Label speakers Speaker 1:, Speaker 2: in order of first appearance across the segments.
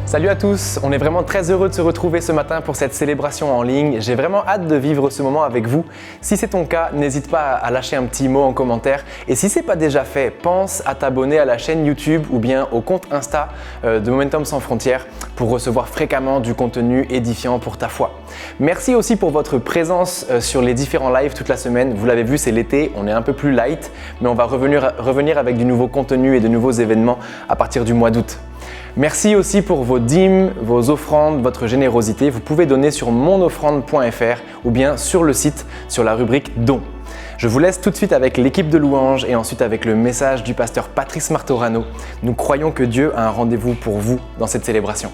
Speaker 1: Salut à tous, on est vraiment très heureux de se retrouver ce matin pour cette célébration en ligne. J'ai vraiment hâte de vivre ce moment avec vous. Si c'est ton cas, n'hésite pas à lâcher un petit mot en commentaire. Et si ce n'est pas déjà fait, pense à t'abonner à la chaîne YouTube ou bien au compte Insta de Momentum Sans Frontières pour recevoir fréquemment du contenu édifiant pour ta foi. Merci aussi pour votre présence sur les différents lives toute la semaine. Vous l'avez vu, c'est l'été, on est un peu plus light, mais on va revenir avec du nouveau contenu et de nouveaux événements à partir du mois d'août. Merci aussi pour vos dîmes, vos offrandes, votre générosité. Vous pouvez donner sur monoffrande.fr ou bien sur le site, sur la rubrique Dons. Je vous laisse tout de suite avec l'équipe de louanges et ensuite avec le message du pasteur Patrice Martorano. Nous croyons que Dieu a un rendez-vous pour vous dans cette célébration.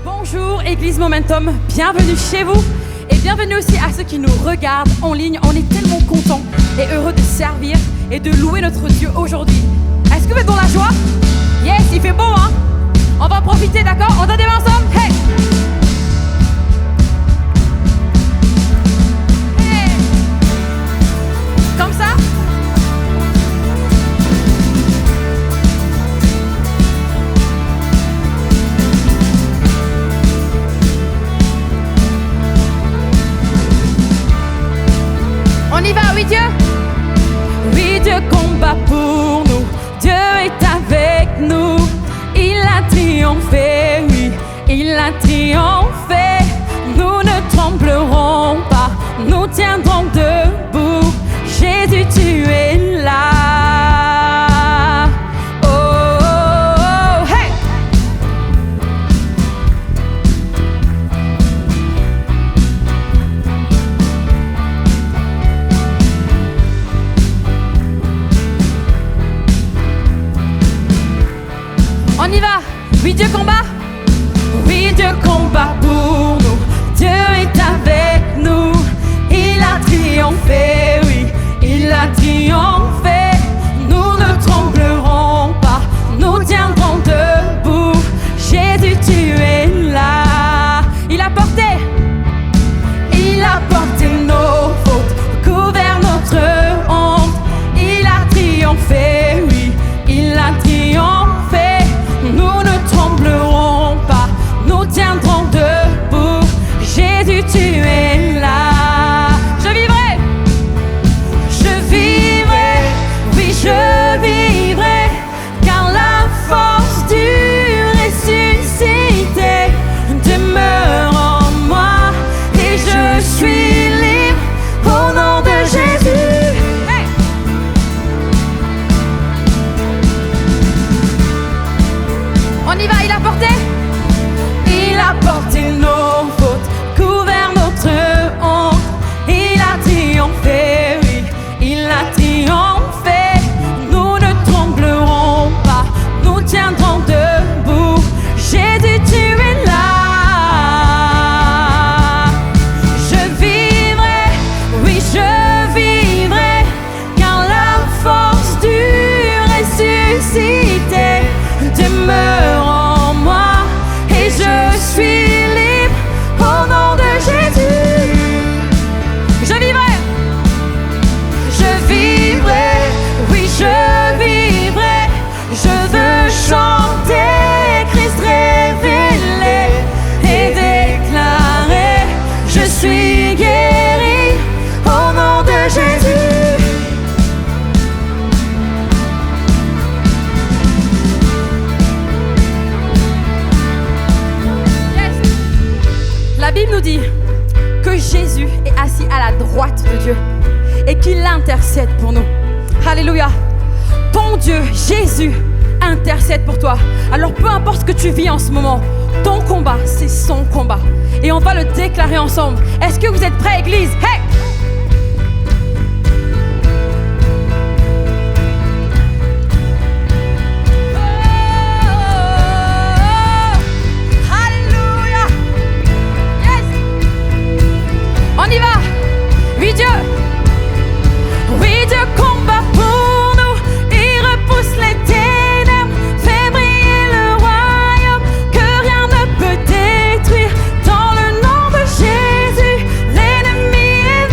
Speaker 2: Bonjour Église Momentum, bienvenue chez vous et bienvenue aussi à ceux qui nous regardent en ligne. On est tellement contents et heureux de servir et de louer notre Dieu aujourd'hui. Est-ce que vous êtes dans la joie? Yes, il fait beau, hein? On va en profiter, d'accord? On donne des mains ensemble? Hey! Hey! Comme ça? On y va, oui Dieu? Oui Dieu combat pour nous. Dieu est avec nous, il a triomphé, oui, il a triomphé. Nous ne tremblerons pas, nous tiendrons debout. Jésus, tu es là. Oh, oh, oh, hey! On y va. Oui, Dieu combat. Oui, Dieu combat pour nous. Dieu est avec nous. Il a triomphé, oui, il a triomphé. Nous ne tremblerons pas, nous tiendrons debout. Jésus, tu es là. Il a porté nos fautes, couvert notre honte. Il a triomphé, oui, il a triomphé. Nous ne tremblerons pas, nous tiendrons debout. Jésus, tu es là. Je vivrai, oui, je vivrai, car la force du ressuscité demeure en moi, et je suis libre au nom de Jésus. Hey! On y va, il a porté nos fautes, couvert notre honte. Il a triomphé, oui, il a triomphé. Nous ne tremblerons pas, nous tiendrons debout. Jésus, tu es là. Je vivrai, oui, je vivrai, car la force du ressuscité demeure en moi, et je suis libre au nom de Jésus. Je vivrai, oui, je vivrai. Je veux chanter Christ révélé et déclarer: je suis guéri au nom de Jésus. La Bible nous dit que Jésus est assis à la droite de Dieu et qu'il intercède pour nous. Alléluia. Ton Dieu, Jésus, intercède pour toi. Alors peu importe ce que tu vis en ce moment, ton combat, c'est son combat. Et on va le déclarer ensemble. Est-ce que vous êtes prêts, Église? Hey! On y va. Oui Dieu combat pour nous. Il repousse les ténèbres, fait briller le royaume que rien ne peut détruire. Dans le nom de Jésus, l'ennemi est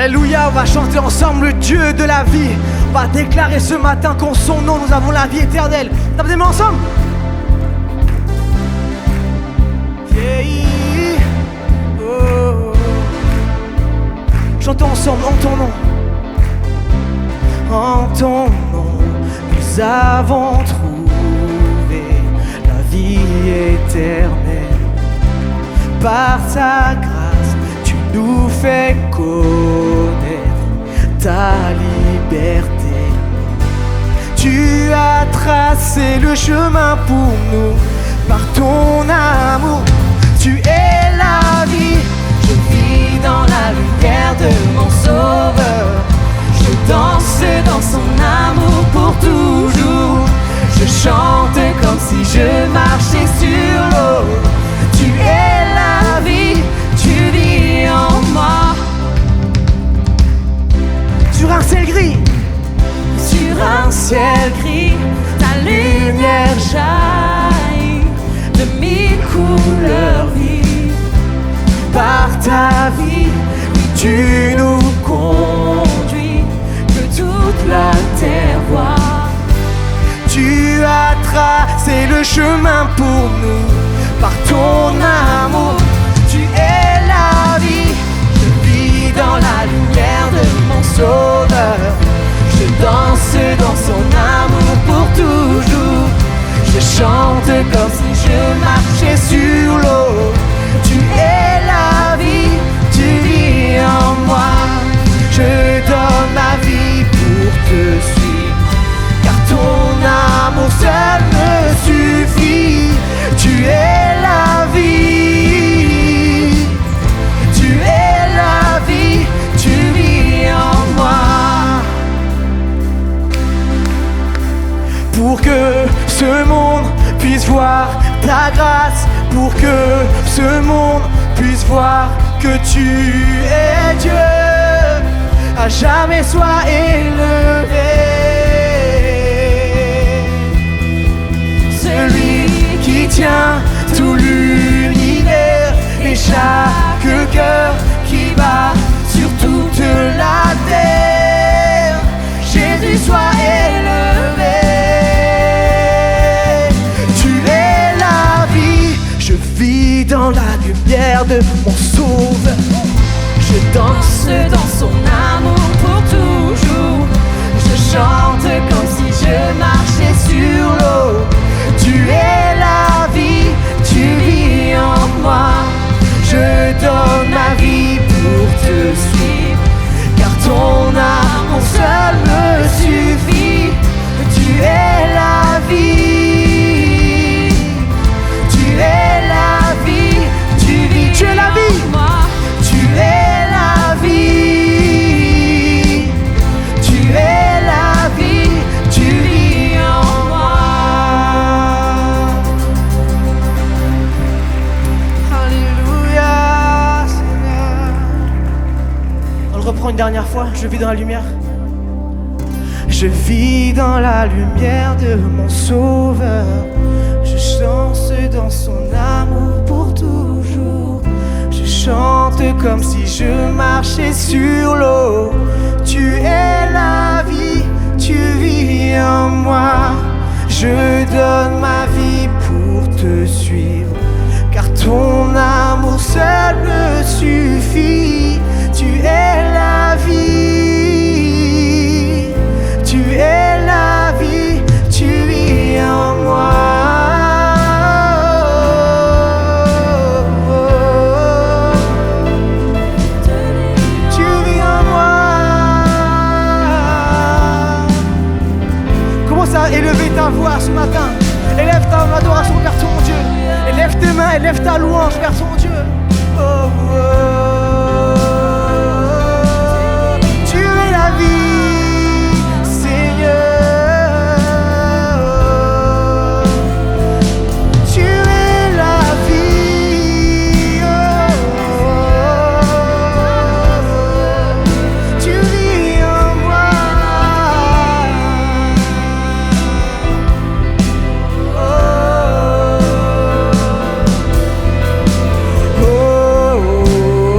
Speaker 3: Alléluia, on va chanter ensemble le Dieu de la vie. On va déclarer ce matin qu'en son nom nous avons la vie éternelle. Tapez des mains ensemble. Yeah. Oh. Chantons ensemble en ton nom. En ton nom, nous avons trouvé la vie éternelle. Par ta grâce, tu nous fais connaître ta liberté. Tu as tracé le chemin pour nous par ton amour. Tu es la vie, je vis dans la lumière de mon Sauveur. Je danse dans son amour pour toujours. Je chante comme si je marchais sur l'eau. Tu es la vie, tu vis en moi. Sur un ciel gris, sur un ciel gris, ta lumière jaillit de mille couleurs vives. Par ta vie, tu nous conduis, que toute la terre voit. Tu as tracé le chemin pour nous, par ton amour. Tu es la vie, je vis dans la lumière de mon Sauveur. Je danse dans son amour pour toujours. Je chante comme si je marchais sur l'eau. Tu es la vie, tu vis en moi. Je donne ma vie pour te suivre, car ton amour seul me suffit. Tu es la vie, tu es la vie, tu vis en moi. Pour que ce monde puisse voir ta grâce, pour que ce monde puisse voir que tu es Dieu, à jamais sois élevé. Celui qui tient tout l'univers et chaque cœur qui bat sur toute la terre. Jésus soit élevé. Tu es la vie, je vis dans la lumière de mon Sauveur. Je danse dans son amour pour toujours. Je chante comme si je marchais sur l'eau. Tu es la vie, tu vis en moi. Je donne ma vie pour te suivre, car ton amour seul me suffit. Tu es la vie, tu es la vie, tu vis, tu es la vie, tu es la vie, tu es la vie, tu vis en moi. Alléluia, Seigneur. On le reprend une dernière fois. Je vis dans la lumière. Je vis dans la lumière de mon Sauveur. Je chante dans son amour pour toujours. Je chante comme si je marchais sur l'eau. Tu es la vie, tu vis en moi. Je donne ma vie pour te suivre, car ton amour seul me suffit. Tu es la vie, tu es la vie, tu vis en moi. Tu vis en moi. Commence à élever ta voix ce matin. Élève ta adoration vers ton Dieu. Élève tes mains, élève ta louange vers ton Dieu. Oh, oh. Tu es la vie, Seigneur. Tu es la vie. Tu vis en moi. Oh, oh, oh.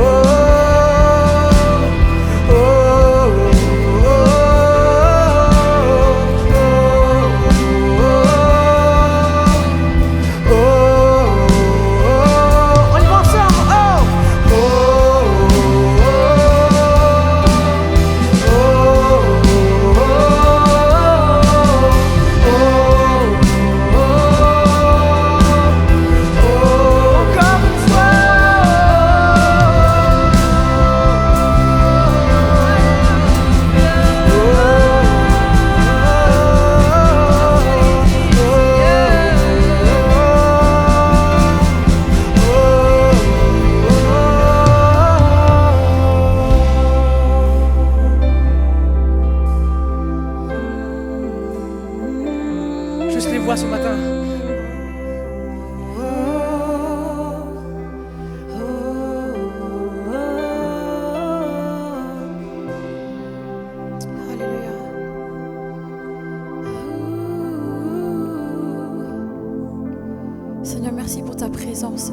Speaker 2: présence.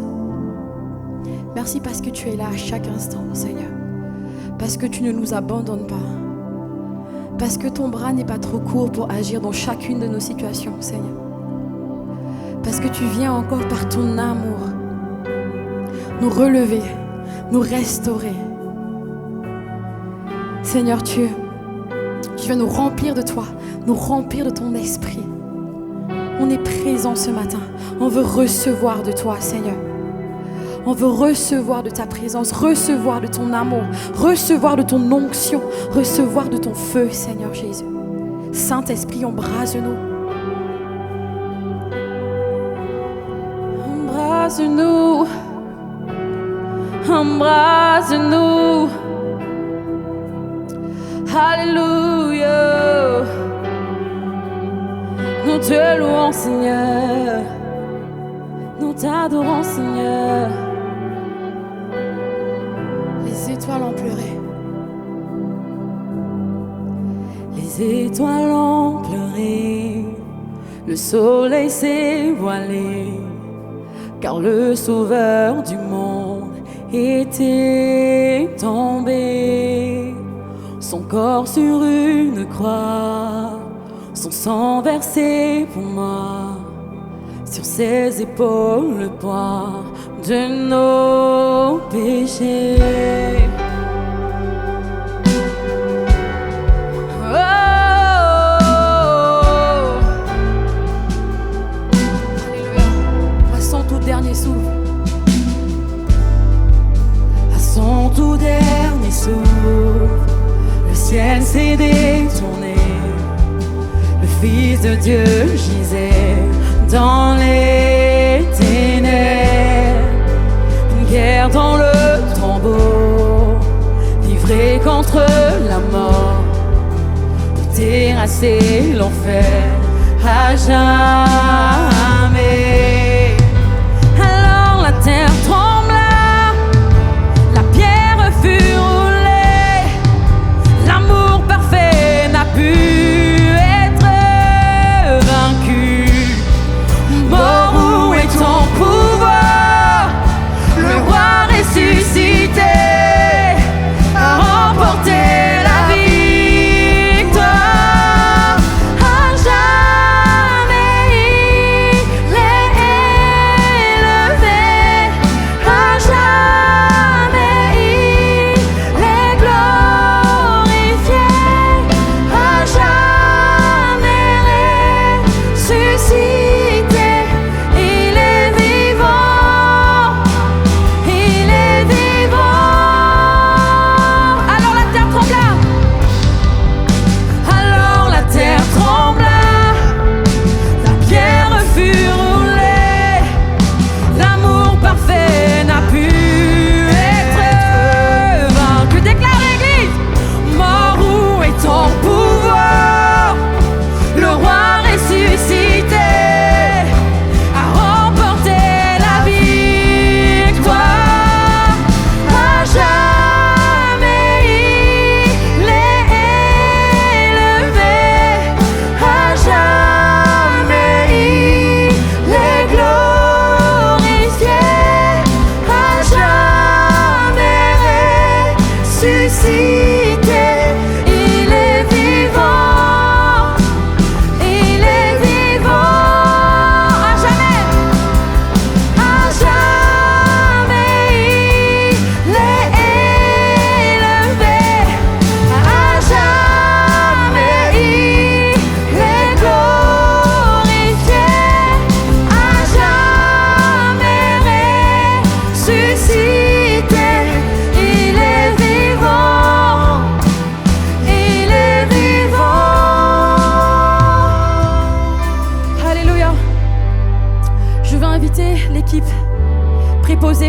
Speaker 2: Merci parce que tu es là à chaque instant, Seigneur. Parce que tu ne nous abandonnes pas. Parce que ton bras n'est pas trop court pour agir dans chacune de nos situations, Seigneur. Parce que tu viens encore par ton amour nous relever, nous restaurer. Seigneur, tu viens nous remplir de toi, nous remplir de ton esprit. On est présent ce matin. On veut recevoir de toi, Seigneur. On veut recevoir de ta présence, recevoir de ton amour, recevoir de ton onction, recevoir de ton feu, Seigneur Jésus. Saint-Esprit, embrase-nous. Embrase-nous. Embrase-nous. Alléluia. Nous te louons, Seigneur. Nous t'adorons, Seigneur. Les étoiles ont pleuré. Les étoiles ont pleuré. Le soleil s'est voilé. Car le sauveur du monde était tombé. Son corps sur une croix, son sang versé pour moi. Sur ses épaules le poids de nos péchés. Oh, alléluia. À son tout dernier souffle. À son tout dernier souffle. Le ciel s'est détourné. Le Fils de Dieu gisait dans les ténèbres, une guerre dans le tombeau, livrée contre la mort, pour terrasser l'enfer à jamais. Alors la terre trembla, la pierre fut roulée, l'amour parfait n'a pu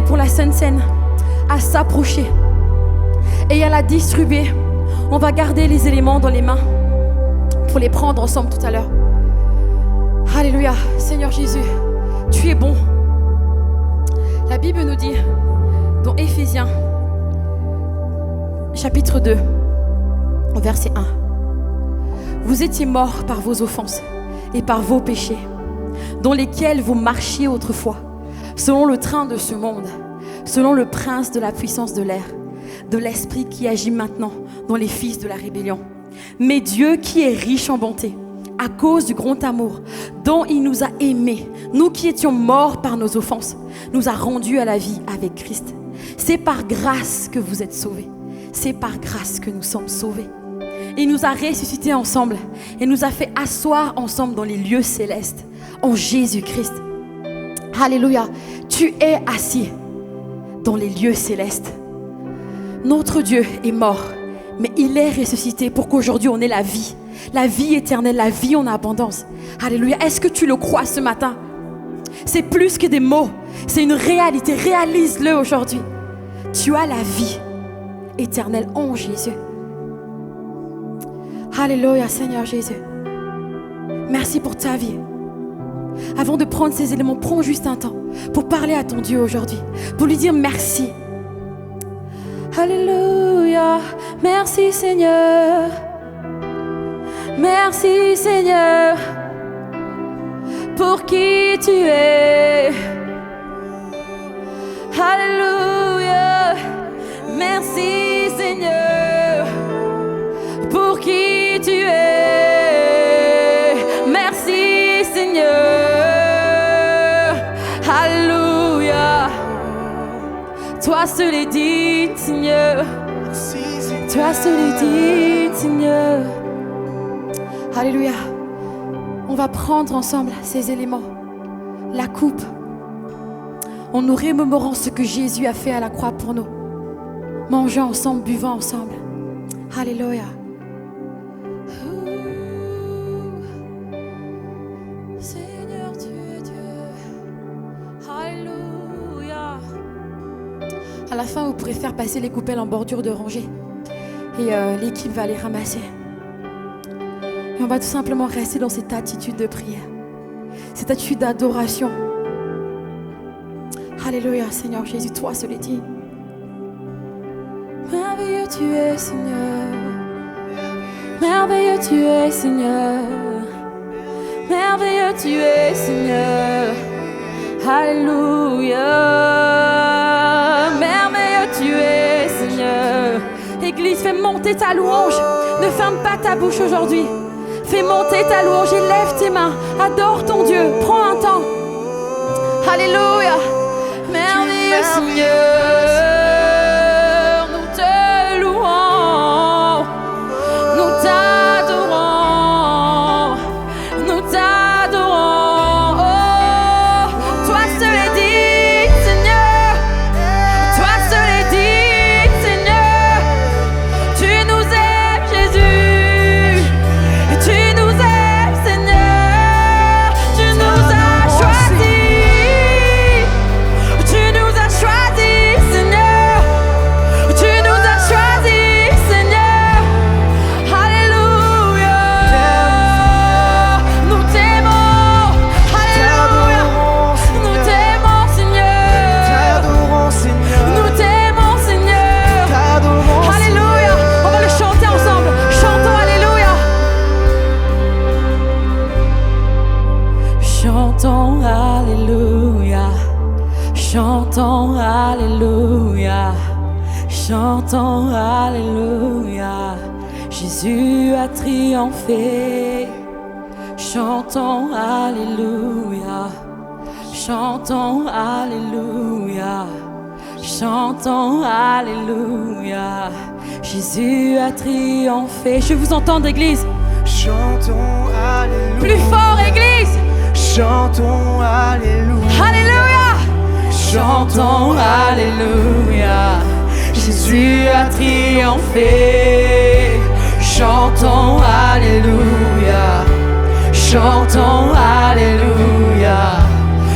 Speaker 2: pour la Sainte Seine à s'approcher et à la distribuer. On va garder les éléments dans les mains pour les prendre ensemble tout à l'heure. Alléluia. Seigneur Jésus, tu es bon. La Bible nous dit dans Éphésiens chapitre 2 au verset 1: Vous étiez morts par vos offenses et par vos péchés, dans lesquels vous marchiez autrefois, selon le train de ce monde, selon le prince de la puissance de l'air, de l'esprit qui agit maintenant dans les fils de la rébellion. Mais Dieu qui est riche en bonté, à cause du grand amour dont il nous a aimés, nous qui étions morts par nos offenses, nous a rendus à la vie avec Christ. C'est par grâce que vous êtes sauvés. C'est par grâce que nous sommes sauvés. Il nous a ressuscités ensemble et nous a fait asseoir ensemble dans les lieux célestes en Jésus-Christ. Alléluia. Tu es assis dans les lieux célestes. Notre Dieu est mort, mais il est ressuscité pour qu'aujourd'hui on ait la vie éternelle, la vie en abondance. Alléluia. Est-ce que tu le crois ce matin? C'est plus que des mots, c'est une réalité. Réalise-le aujourd'hui. Tu as la vie éternelle en Jésus. Alléluia, Seigneur Jésus. Merci pour ta vie. Avant de prendre ces éléments, prends juste un temps pour parler à ton Dieu aujourd'hui, pour lui dire merci. Alléluia, merci Seigneur. Merci Seigneur pour qui tu es. Alléluia, merci Seigneur pour qui tu es. Merci Seigneur. Alléluia. Toi seul est digne, Seigneur. Toi seul est digne, Seigneur. Alléluia. On va prendre ensemble ces éléments. La coupe. En nous remémorant ce que Jésus a fait à la croix pour nous. Mangeons ensemble, buvons ensemble. Alléluia. Seigneur, tu es Dieu. Alléluia. À la fin, vous pourrez faire passer les coupelles en bordure de rangée. Et l'équipe va les ramasser. Et on va tout simplement rester dans cette attitude de prière. Cette attitude d'adoration. Alléluia, Seigneur Jésus, toi seul est digne. Merveilleux tu es, Seigneur. Merveilleux tu es, Seigneur. Merveilleux tu es, Seigneur. Alléluia. Merveilleux tu es, Seigneur. Église, fais monter ta louange. Ne ferme pas ta bouche aujourd'hui. Fais monter ta louange et lève tes mains. Adore ton Dieu. Prends un temps. Alléluia. Merveilleux Seigneur. Chantons Alléluia, chantons Alléluia, Jésus a triomphé. Chantons Alléluia, chantons Alléluia, chantons Alléluia, Jésus a triomphé. Je vous entends, Église.
Speaker 3: Chantons Alléluia.
Speaker 2: Plus fort, Église.
Speaker 3: Chantons Alléluia.
Speaker 2: Alléluia. Chantons Alléluia, Jésus a triomphé. Chantons Alléluia, chantons Alléluia,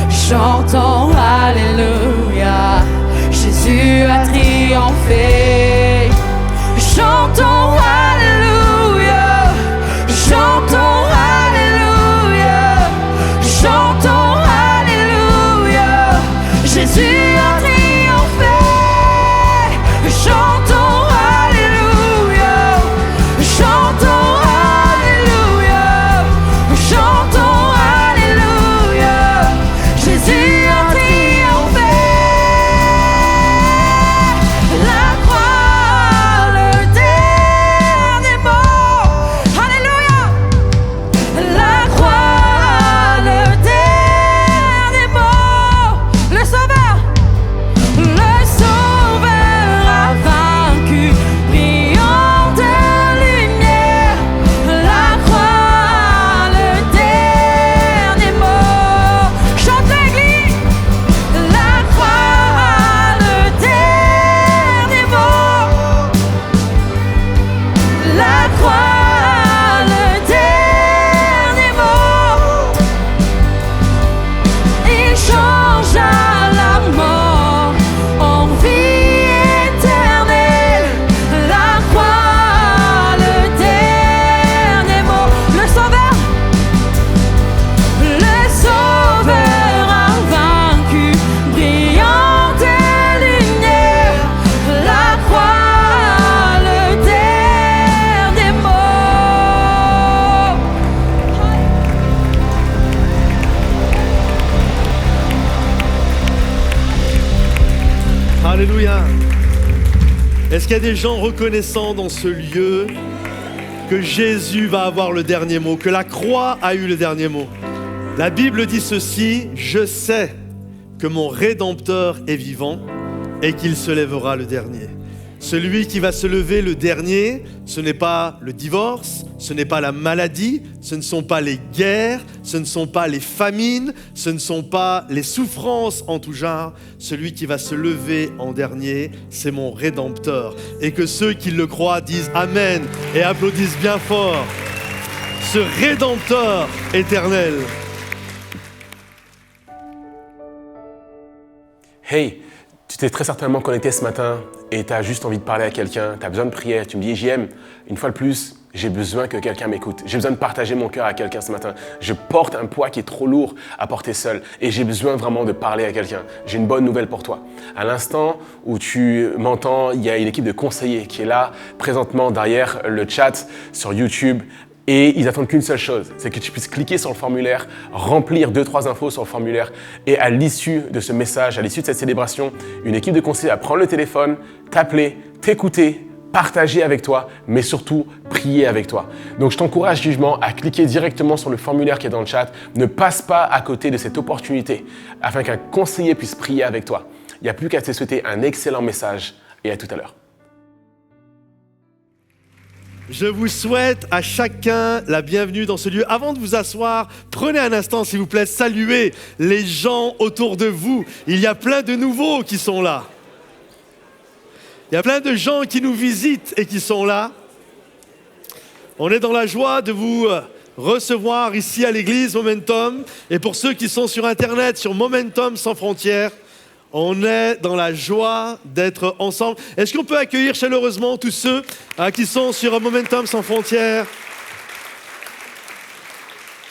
Speaker 2: chantons Alléluia, Jésus a triomphé. Chantons Alléluia, chantons Alléluia, chantons Alléluia, Jésus a triomphé. Chantons Alléluia, chantons Alléluia, chantons Alléluia, Jésus a triomphé.
Speaker 4: Alléluia. Est-ce qu'il y a des gens reconnaissants dans ce lieu que Jésus va avoir le dernier mot, que la croix a eu le dernier mot? La Bible dit ceci: je sais que mon Rédempteur est vivant et qu'il se lèvera le dernier. Celui qui va se lever le dernier, ce n'est pas le divorce, ce n'est pas la maladie, ce ne sont pas les guerres, ce ne sont pas les famines, ce ne sont pas les souffrances en tout genre. Celui qui va se lever en dernier, c'est mon Rédempteur. Et que ceux qui le croient disent Amen et applaudissent bien fort ce Rédempteur éternel.
Speaker 5: Hey, tu t'es très certainement connecté ce matin et tu as juste envie de parler à quelqu'un, tu as besoin de prière, tu me dis JM, une fois de plus, j'ai besoin que quelqu'un m'écoute. J'ai besoin de partager mon cœur à quelqu'un ce matin. Je porte un poids qui est trop lourd à porter seul et j'ai besoin vraiment de parler à quelqu'un. J'ai une bonne nouvelle pour toi. À l'instant où tu m'entends, il y a une équipe de conseillers qui est là présentement derrière le chat sur YouTube. Et ils attendent qu'une seule chose, c'est que tu puisses cliquer sur le formulaire, remplir 2-3 infos sur le formulaire et à l'issue de ce message, à l'issue de cette célébration, une équipe de conseillers va prendre le téléphone, t'appeler, t'écouter, partager avec toi, mais surtout prier avec toi. Donc je t'encourage vivement à cliquer directement sur le formulaire qui est dans le chat. Ne passe pas à côté de cette opportunité afin qu'un conseiller puisse prier avec toi. Il n'y a plus qu'à te souhaiter un excellent message et à tout à l'heure.
Speaker 4: Je vous souhaite à chacun la bienvenue dans ce lieu. Avant de vous asseoir, prenez un instant, s'il vous plaît, saluez les gens autour de vous. Il y a plein de nouveaux qui sont là. Il y a plein de gens qui nous visitent et qui sont là. On est dans la joie de vous recevoir ici à l'église Momentum. Et pour ceux qui sont sur Internet, sur Momentum Sans Frontières, on est dans la joie d'être ensemble. Est-ce qu'on peut accueillir chaleureusement tous ceux qui sont sur Momentum Sans Frontières?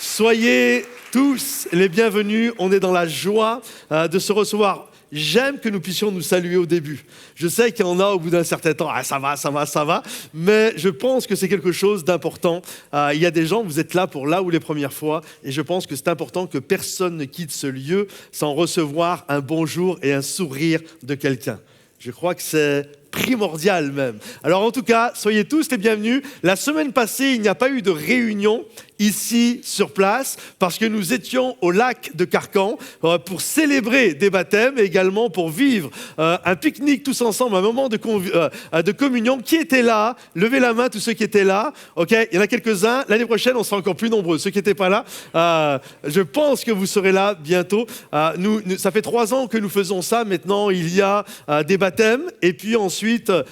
Speaker 4: Soyez tous les bienvenus. On est dans la joie de se recevoir. J'aime que nous puissions nous saluer au début. Je sais qu'il y en a au bout d'un certain temps, ça va, mais je pense que c'est quelque chose d'important. Il y a des gens, vous êtes là pour là ou les premières fois, et je pense que c'est important que personne ne quitte ce lieu sans recevoir un bonjour et un sourire de quelqu'un. Je crois que c'est primordial même. Alors en tout cas, soyez tous les bienvenus. La semaine passée, il n'y a pas eu de réunion ici sur place parce que nous étions au lac de Carcan pour célébrer des baptêmes et également pour vivre un pique-nique tous ensemble, un moment de communion. Qui était là? Levez la main tous ceux qui étaient là. Ok, il y en a quelques-uns. L'année prochaine, on sera encore plus nombreux. Ceux qui n'étaient pas là, je pense que vous serez là bientôt. Ça fait 3 ans que nous faisons ça. Maintenant, il y a des baptêmes et puis ensuite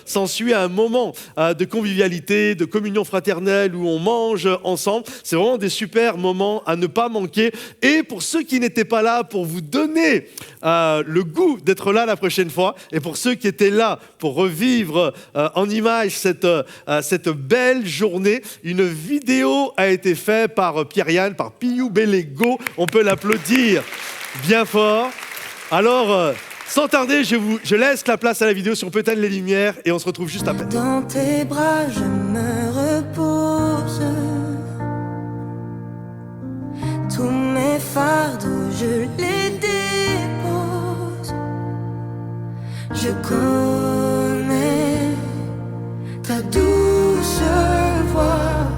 Speaker 4: s'ensuit un moment de convivialité, de communion fraternelle où on mange ensemble. C'est vraiment des super moments à ne pas manquer. Et pour ceux qui n'étaient pas là, pour vous donner le goût d'être là la prochaine fois, et pour ceux qui étaient là pour revivre en image cette belle journée, une vidéo a été faite par Pierre-Yann, par Piou Bellego. On peut l'applaudir bien fort. Alors, sans tarder, je laisse la place à la vidéo si on peut éteindre les lumières et on se retrouve juste après.
Speaker 3: Dans tes bras, je me repose. Tous mes fardeaux, je les dépose. Je connais ta douce voix.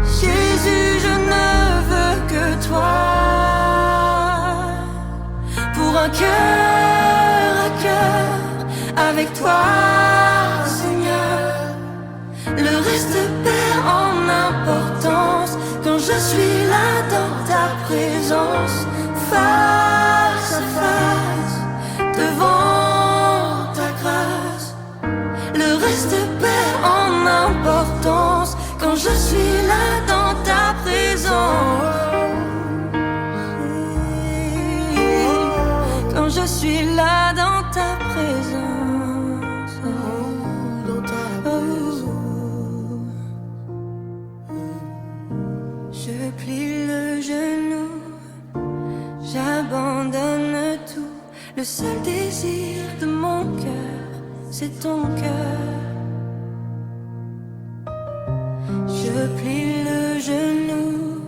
Speaker 3: Jésus, je ne veux que toi. Pour un cœur à cœur avec toi, Seigneur. Le reste perd en importance quand je suis là dans ta présence, face à face, devant ta grâce. Le reste perd en importance quand je suis là dans ta présence. Quand je suis là dans ta présence. Je plie le genou, j'abandonne tout. Le seul désir de mon cœur, c'est ton cœur. Je plie le genou,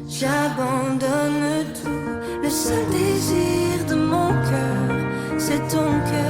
Speaker 3: j'abandonne tout. Le seul désir de mon cœur, c'est ton cœur.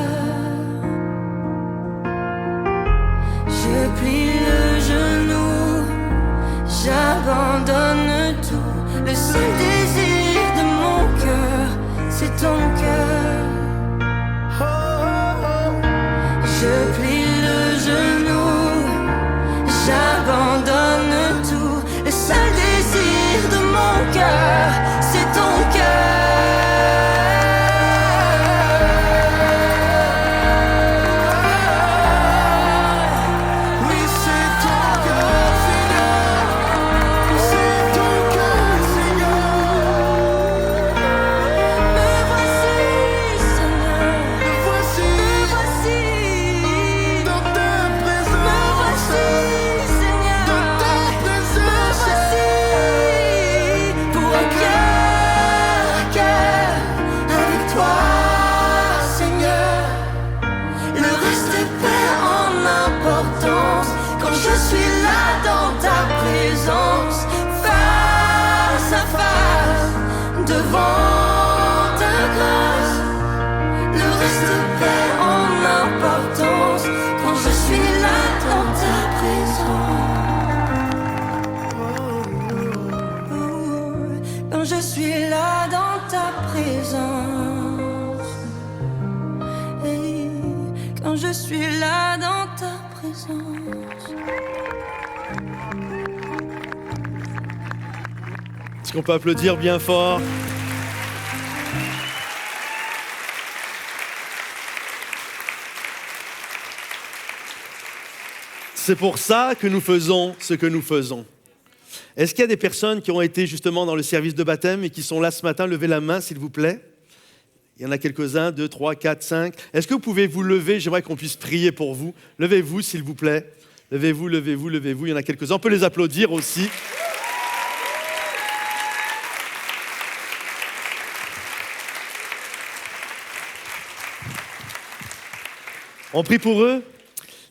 Speaker 2: je suis là dans ta présence.
Speaker 4: Est-ce qu'on peut applaudir bien fort? C'est pour ça que nous faisons ce que nous faisons. Est-ce qu'il y a des personnes qui ont été justement dans le service de baptême et qui sont là ce matin? Levez la main, s'il vous plaît. Il y en a quelques-uns, 2, 3, 4, 5. Est-ce que vous pouvez vous lever? J'aimerais qu'on puisse prier pour vous. Levez-vous, s'il vous plaît. Levez-vous, levez-vous, levez-vous. Il y en a quelques-uns. On peut les applaudir aussi. On prie pour eux.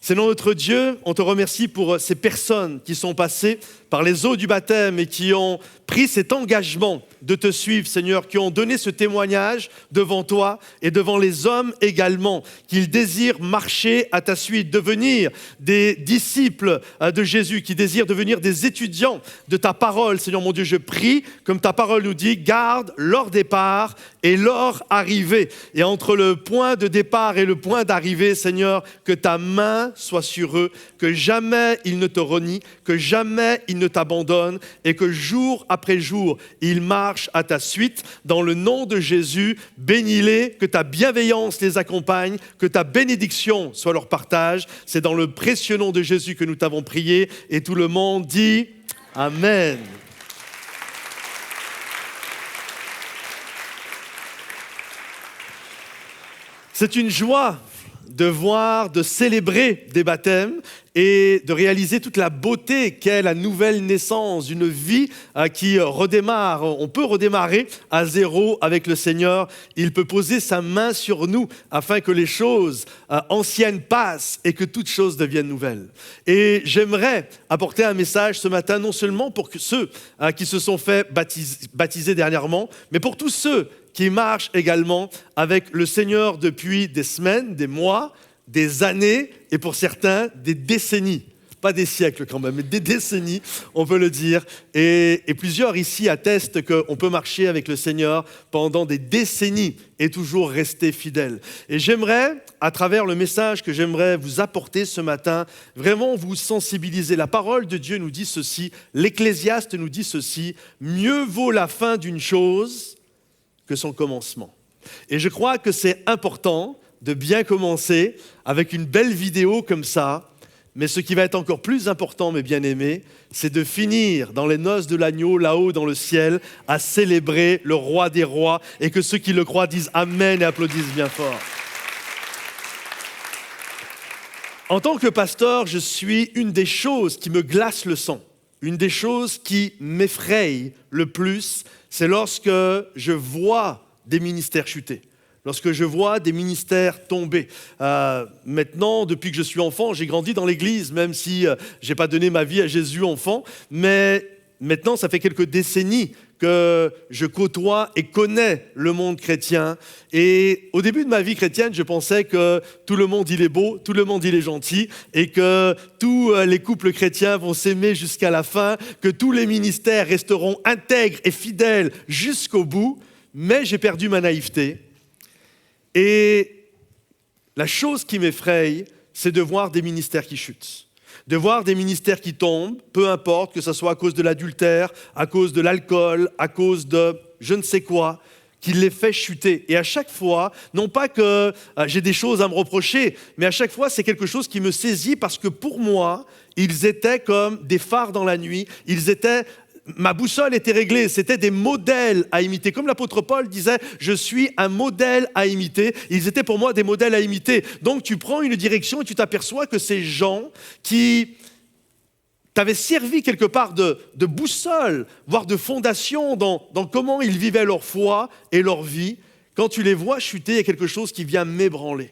Speaker 4: Seigneur notre Dieu, on te remercie pour ces personnes qui sont passées par les eaux du baptême et qui ont pris cet engagement de te suivre, Seigneur, qui ont donné ce témoignage devant toi et devant les hommes également, qu'ils désirent marcher à ta suite, devenir des disciples de Jésus, qui désirent devenir des étudiants de ta parole. Seigneur mon Dieu, je prie, comme ta parole nous dit, garde leur départ et leur arrivée. Et entre le point de départ et le point d'arrivée, Seigneur, que ta main soit sur eux, que jamais ils ne te renient, que jamais ils ne t'abandonnent et que jour après jour, ils marchent à ta suite. Dans le nom de Jésus, bénis-les, que ta bienveillance les accompagne, que ta bénédiction soit leur partage. C'est dans le précieux nom de Jésus que nous t'avons prié et tout le monde dit Amen. C'est une joie de voir, de célébrer des baptêmes et de réaliser toute la beauté qu'est la nouvelle naissance, une vie qui redémarre. On peut redémarrer à zéro avec le Seigneur. Il peut poser sa main sur nous afin que les choses anciennes passent et que toutes choses deviennent nouvelles. Et j'aimerais apporter un message ce matin, non seulement pour ceux qui se sont fait baptiser dernièrement, mais pour tous ceux qui marchent également avec le Seigneur depuis des semaines, des mois, des années et pour certains, des décennies. Pas des siècles quand même, mais des décennies, on peut le dire. Et plusieurs ici attestent qu'on peut marcher avec le Seigneur pendant des décennies et toujours rester fidèle. Et j'aimerais, à travers le message que j'aimerais vous apporter ce matin, vraiment vous sensibiliser. La parole de Dieu nous dit ceci, l'Ecclésiaste nous dit ceci, « Mieux vaut la fin d'une chose que son commencement. » Et je crois que c'est important de bien commencer avec une belle vidéo comme ça, mais ce qui va être encore plus important, mes bien-aimés, c'est de finir dans les noces de l'agneau, là-haut dans le ciel, à célébrer le roi des rois et que ceux qui le croient disent Amen et applaudissent bien fort. En tant que pasteur, je suis une des choses qui me glace le sang, une des choses qui m'effraie le plus, c'est lorsque je vois des ministères chuter, lorsque je vois des ministères tomber. Maintenant, depuis que je suis enfant, j'ai grandi dans l'église, même si je n'ai pas donné ma vie à Jésus enfant, mais maintenant, ça fait quelques décennies que je côtoie et connais le monde chrétien. Et au début de ma vie chrétienne, je pensais que tout le monde, il est beau, tout le monde, il est gentil, et que tous les couples chrétiens vont s'aimer jusqu'à la fin, que tous les ministères resteront intègres et fidèles jusqu'au bout. Mais j'ai perdu ma naïveté. Et la chose qui m'effraie, c'est de voir des ministères qui chutent. De voir des ministères qui tombent, peu importe, que ce soit à cause de l'adultère, à cause de l'alcool, à cause de je ne sais quoi, qui les fait chuter. Et à chaque fois, non pas que j'ai des choses à me reprocher, mais à chaque fois, c'est quelque chose qui me saisit parce que pour moi, ils étaient comme des phares dans la nuit, ma boussole était réglée, c'était des modèles à imiter. Comme l'apôtre Paul disait, je suis un modèle à imiter. Ils étaient pour moi des modèles à imiter. Donc tu prends une direction et tu t'aperçois que ces gens qui t'avaient servi quelque part de boussole, voire de fondation dans comment ils vivaient leur foi et leur vie, quand tu les vois chuter, il y a quelque chose qui vient m'ébranler.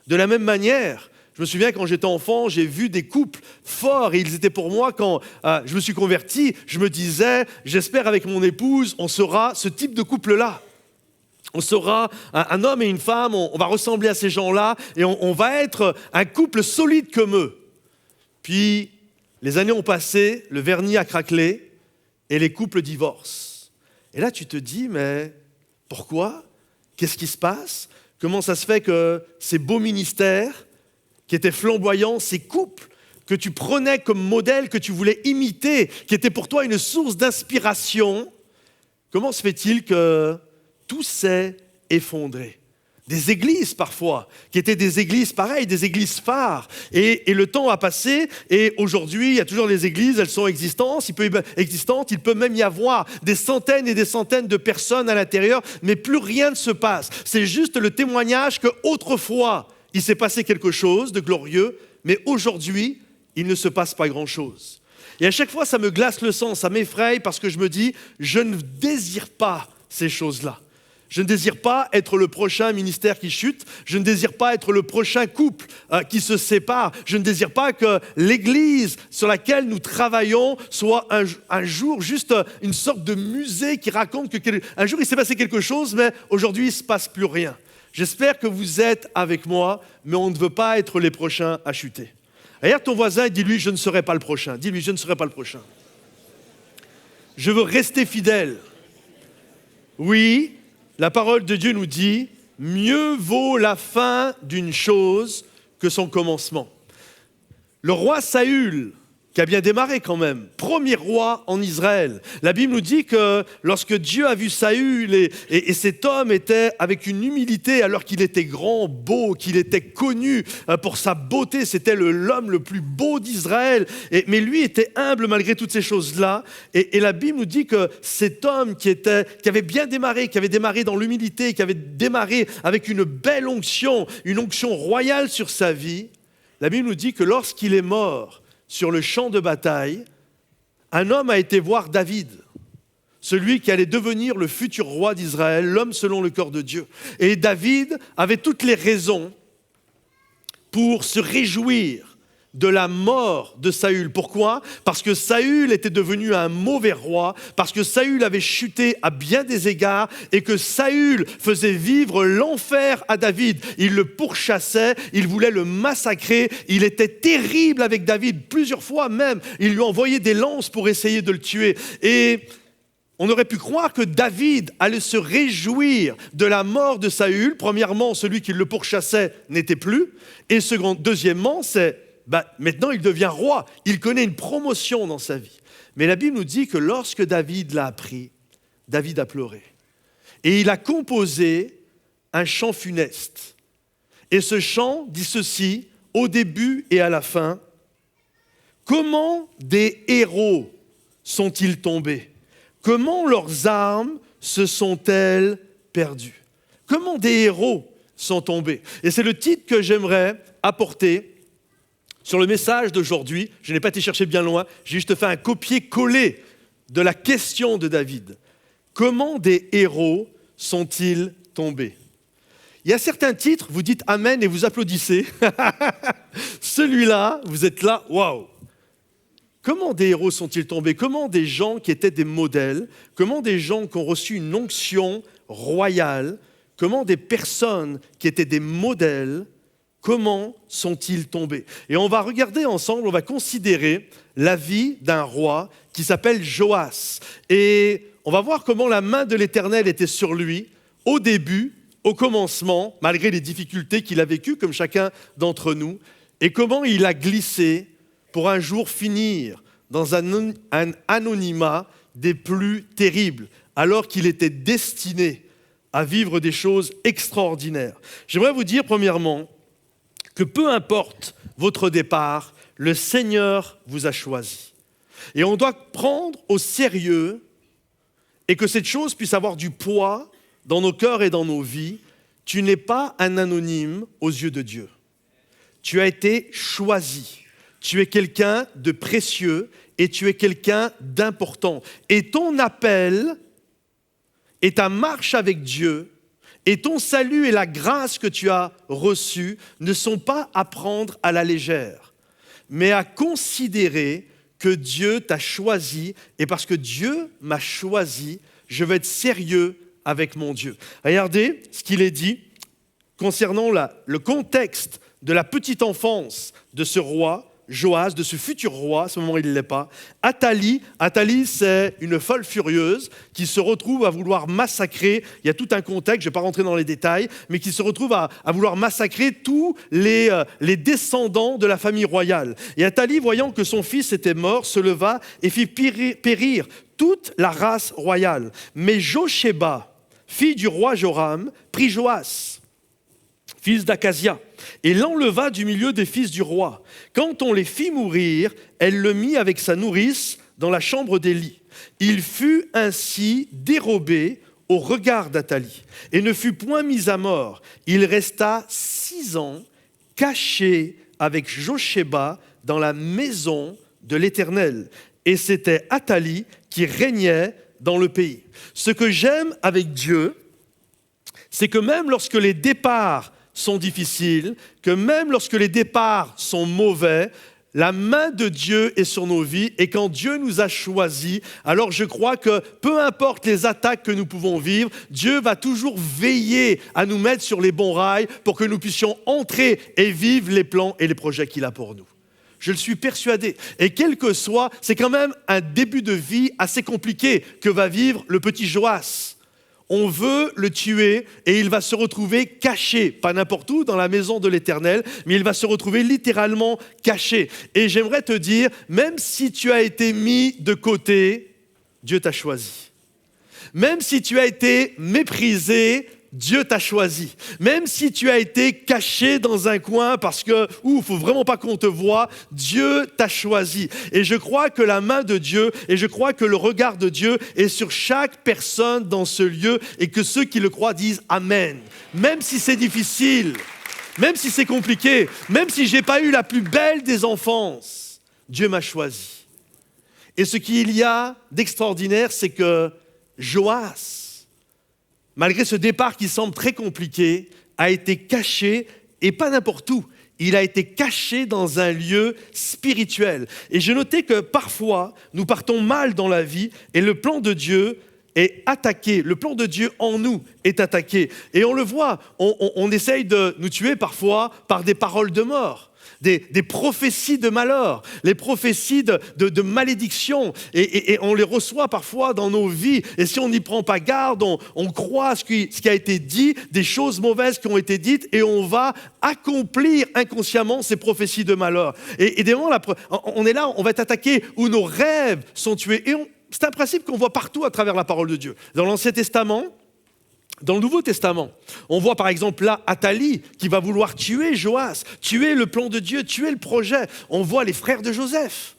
Speaker 4: De la même manière, je me souviens quand j'étais enfant, j'ai vu des couples forts et ils étaient pour moi quand je me suis converti, je me disais, j'espère avec mon épouse, on sera ce type de couple-là. On sera un homme et une femme, on va ressembler à ces gens-là et on va être un couple solide comme eux. Puis, les années ont passé, le vernis a craquelé et les couples divorcent. Et là, tu te dis, mais pourquoi ? Qu'est-ce qui se passe ? Comment ça se fait que ces beaux ministères qui étaient flamboyants, ces couples que tu prenais comme modèle, que tu voulais imiter, qui étaient pour toi une source d'inspiration, comment se fait-il que tout s'est effondré ? Des églises parfois, qui étaient des églises pareilles, des églises phares. Et le temps a passé et aujourd'hui, il y a toujours les églises, elles sont existantes, il peut même y avoir des centaines et des centaines de personnes à l'intérieur, mais plus rien ne se passe. C'est juste le témoignage qu'autrefois, il s'est passé quelque chose de glorieux, mais aujourd'hui, il ne se passe pas grand-chose. Et à chaque fois, ça me glace le sang, ça m'effraie parce que je me dis, je ne désire pas ces choses-là. Je ne désire pas être le prochain ministère qui chute. Je ne désire pas être le prochain couple qui se sépare. Je ne désire pas que l'église sur laquelle nous travaillons soit un jour juste une sorte de musée qui raconte qu'un jour il s'est passé quelque chose, mais aujourd'hui il ne se passe plus rien. J'espère que vous êtes avec moi, mais on ne veut pas être les prochains à chuter. Regarde ton voisin et dis-lui, je ne serai pas le prochain. Dis-lui, je ne serai pas le prochain. Je veux rester fidèle. Oui, la parole de Dieu nous dit, mieux vaut la fin d'une chose que son commencement. Le roi Saül, qui a bien démarré quand même, premier roi en Israël. La Bible nous dit que lorsque Dieu a vu Saül et cet homme était avec une humilité alors qu'il était grand, beau, qu'il était connu pour sa beauté, c'était l'homme le plus beau d'Israël, mais lui était humble malgré toutes ces choses-là. Et la Bible nous dit que cet homme qui avait bien démarré, qui avait démarré dans l'humilité, qui avait démarré avec une belle onction, une onction royale sur sa vie, la Bible nous dit que lorsqu'il est mort, sur le champ de bataille, un homme a été voir David, celui qui allait devenir le futur roi d'Israël, l'homme selon le cœur de Dieu. Et David avait toutes les raisons pour se réjouir de la mort de Saül. Pourquoi ? Parce que Saül était devenu un mauvais roi, parce que Saül avait chuté à bien des égards et que Saül faisait vivre l'enfer à David. Il le pourchassait, il voulait le massacrer, il était terrible avec David. Plusieurs fois même, il lui envoyait des lances pour essayer de le tuer. Et on aurait pu croire que David allait se réjouir de la mort de Saül. Premièrement, celui qui le pourchassait n'était plus. Et deuxièmement, maintenant, il devient roi. Il connaît une promotion dans sa vie. Mais la Bible nous dit que lorsque David l'a appris, David a pleuré. Et il a composé un chant funeste. Et ce chant dit ceci, au début et à la fin. Comment des héros sont-ils tombés ? Comment leurs armes se sont-elles perdues ? Comment des héros sont tombés ? Et c'est le titre que j'aimerais apporter sur le message d'aujourd'hui. Je n'ai pas été chercher bien loin, j'ai juste fait un copier-coller de la question de David. Comment des héros sont-ils tombés ? Il y a certains titres, vous dites Amen et vous applaudissez. Celui-là, vous êtes là, waouh ! Comment des héros sont-ils tombés ? Comment des gens qui étaient des modèles, comment des gens qui ont reçu une onction royale, comment des personnes qui étaient des modèles, comment sont-ils tombés ? Et on va regarder ensemble, on va considérer la vie d'un roi qui s'appelle Joas. Et on va voir comment la main de l'Éternel était sur lui au début, au commencement, malgré les difficultés qu'il a vécues, comme chacun d'entre nous, et comment il a glissé pour un jour finir dans un anonymat des plus terribles, alors qu'il était destiné à vivre des choses extraordinaires. J'aimerais vous dire, premièrement, que peu importe votre départ, le Seigneur vous a choisi. Et on doit prendre au sérieux et que cette chose puisse avoir du poids dans nos cœurs et dans nos vies. Tu n'es pas un anonyme aux yeux de Dieu. Tu as été choisi. Tu es quelqu'un de précieux et tu es quelqu'un d'important. Et ton appel et ta marche avec Dieu et ton salut et la grâce que tu as reçue ne sont pas à prendre à la légère, mais à considérer que Dieu t'a choisi, et parce que Dieu m'a choisi, je vais être sérieux avec mon Dieu. Regardez ce qu'il est dit concernant le contexte de la petite enfance de ce roi, Joas, de ce futur roi, à ce moment il ne l'est pas, Athalie, c'est une folle furieuse qui se retrouve à vouloir massacrer, il y a tout un contexte, je ne vais pas rentrer dans les détails, mais qui se retrouve à vouloir massacrer tous les descendants de la famille royale. Et Athalie, voyant que son fils était mort, se leva et fit périr toute la race royale. Mais Josheba, fille du roi Joram, prit Joas, fils d'Akazia, et l'enleva du milieu des fils du roi. Quand on les fit mourir, elle le mit avec sa nourrice dans la chambre d'Élie. Il fut ainsi dérobé au regard d'Athalie et ne fut point mis à mort. Il resta 6 ans caché avec Josheba dans la maison de l'Éternel. Et c'était Athalie qui régnait dans le pays. Ce que j'aime avec Dieu, c'est que même lorsque les départs sont difficiles, que même lorsque les départs sont mauvais, la main de Dieu est sur nos vies et quand Dieu nous a choisis, alors je crois que peu importe les attaques que nous pouvons vivre, Dieu va toujours veiller à nous mettre sur les bons rails pour que nous puissions entrer et vivre les plans et les projets qu'il a pour nous. Je le suis persuadé. Et quel que soit, c'est quand même un début de vie assez compliqué que va vivre le petit Joas. On veut le tuer et il va se retrouver caché, pas n'importe où, dans la maison de l'Éternel, mais il va se retrouver littéralement caché. Et j'aimerais te dire, même si tu as été mis de côté, Dieu t'a choisi. Même si tu as été méprisé, Dieu t'a choisi. Même si tu as été caché dans un coin parce que, il ne faut vraiment pas qu'on te voie, Dieu t'a choisi. Et je crois que la main de Dieu, et je crois que le regard de Dieu est sur chaque personne dans ce lieu et que ceux qui le croient disent Amen. Même si c'est difficile, même si c'est compliqué, même si je n'ai pas eu la plus belle des enfances, Dieu m'a choisi. Et ce qu'il y a d'extraordinaire, c'est que Joas, malgré ce départ qui semble très compliqué, a été caché, et pas n'importe où. Il a été caché dans un lieu spirituel. Et j'ai noté que parfois, nous partons mal dans la vie, et le plan de Dieu est attaqué. Le plan de Dieu en nous est attaqué. Et on le voit, on essaye de nous tuer parfois par des paroles de mort. Des prophéties de malheur, les prophéties de malédiction, et on les reçoit parfois dans nos vies, et si on n'y prend pas garde, on croit ce qui a été dit, des choses mauvaises qui ont été dites, et on va accomplir inconsciemment ces prophéties de malheur. Et des moments, on est là, on va être attaqué, où nos rêves sont tués, et c'est un principe qu'on voit partout à travers la parole de Dieu. Dans l'Ancien Testament, dans le Nouveau Testament, on voit par exemple là Athalie qui va vouloir tuer Joas, tuer le plan de Dieu, tuer le projet. On voit les frères de Joseph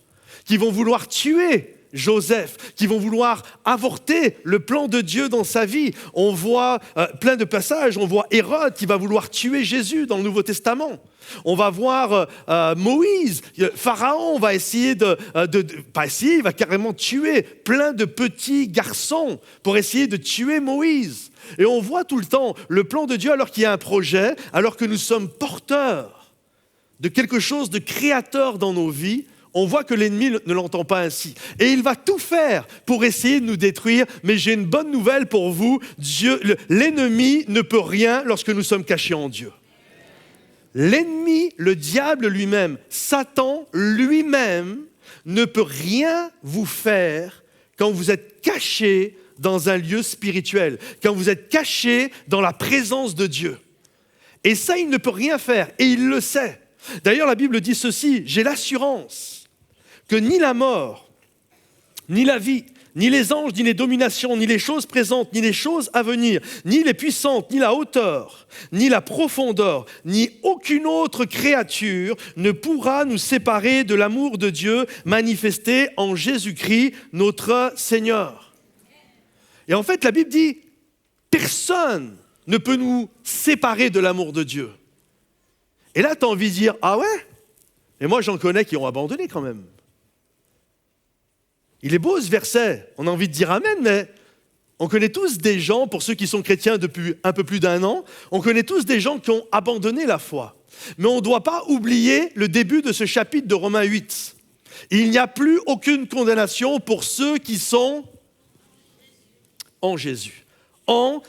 Speaker 4: qui vont vouloir tuer Joseph, qui vont vouloir avorter le plan de Dieu dans sa vie. On voit plein de passages, on voit Hérode qui va vouloir tuer Jésus dans le Nouveau Testament. On va voir Moïse, Pharaon va essayer il va carrément tuer plein de petits garçons pour essayer de tuer Moïse. Et on voit tout le temps le plan de Dieu alors qu'il y a un projet, alors que nous sommes porteurs de quelque chose de créateur dans nos vies. On voit que l'ennemi ne l'entend pas ainsi. Et il va tout faire pour essayer de nous détruire. Mais j'ai une bonne nouvelle pour vous. L'ennemi ne peut rien lorsque nous sommes cachés en Dieu. L'ennemi, le diable lui-même, Satan lui-même, ne peut rien vous faire quand vous êtes cachés dans un lieu spirituel, quand vous êtes cachés dans la présence de Dieu. Et ça, il ne peut rien faire, et il le sait. D'ailleurs, la Bible dit ceci, j'ai l'assurance que ni la mort, ni la vie, ni les anges, ni les dominations, ni les choses présentes, ni les choses à venir, ni les puissantes, ni la hauteur, ni la profondeur, ni aucune autre créature ne pourra nous séparer de l'amour de Dieu manifesté en Jésus-Christ, notre Seigneur. Et en fait, la Bible dit, personne ne peut nous séparer de l'amour de Dieu. Et là, tu as envie de dire, ah ouais? Et moi, j'en connais qui ont abandonné quand même. Il est beau ce verset, on a envie de dire amen, mais on connaît tous des gens, pour ceux qui sont chrétiens depuis un peu plus d'1 an, on connaît tous des gens qui ont abandonné la foi. Mais on ne doit pas oublier le début de ce chapitre de Romains 8. Il n'y a plus aucune condamnation pour ceux qui sont en Jésus.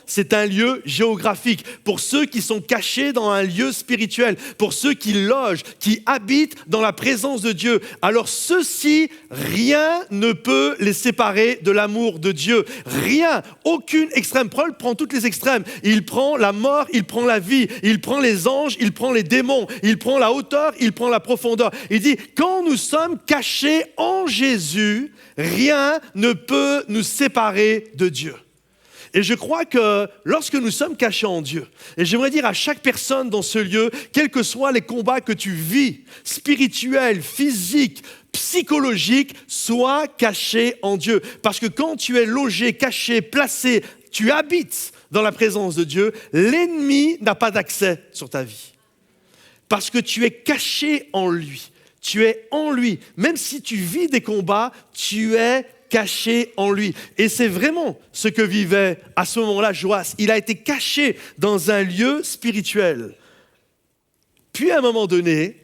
Speaker 4: c'est un lieu géographique. Pour ceux qui sont cachés dans un lieu spirituel, pour ceux qui logent, qui habitent dans la présence de Dieu. Alors ceux-ci, rien ne peut les séparer de l'amour de Dieu. Rien, aucune extrême. Paul prend toutes les extrêmes. Il prend la mort, il prend la vie, il prend les anges, il prend les démons, il prend la hauteur, il prend la profondeur. Il dit, quand nous sommes cachés en Jésus, rien ne peut nous séparer de Dieu. Et je crois que lorsque nous sommes cachés en Dieu, et j'aimerais dire à chaque personne dans ce lieu, quels que soient les combats que tu vis, spirituels, physiques, psychologiques, sois caché en Dieu. Parce que quand tu es logé, caché, placé, tu habites dans la présence de Dieu, l'ennemi n'a pas d'accès sur ta vie. Parce que tu es caché en lui. Tu es en lui. Même si tu vis des combats, tu es caché en lui. Et c'est vraiment ce que vivait à ce moment-là Joas. Il a été caché dans un lieu spirituel. Puis à un moment donné,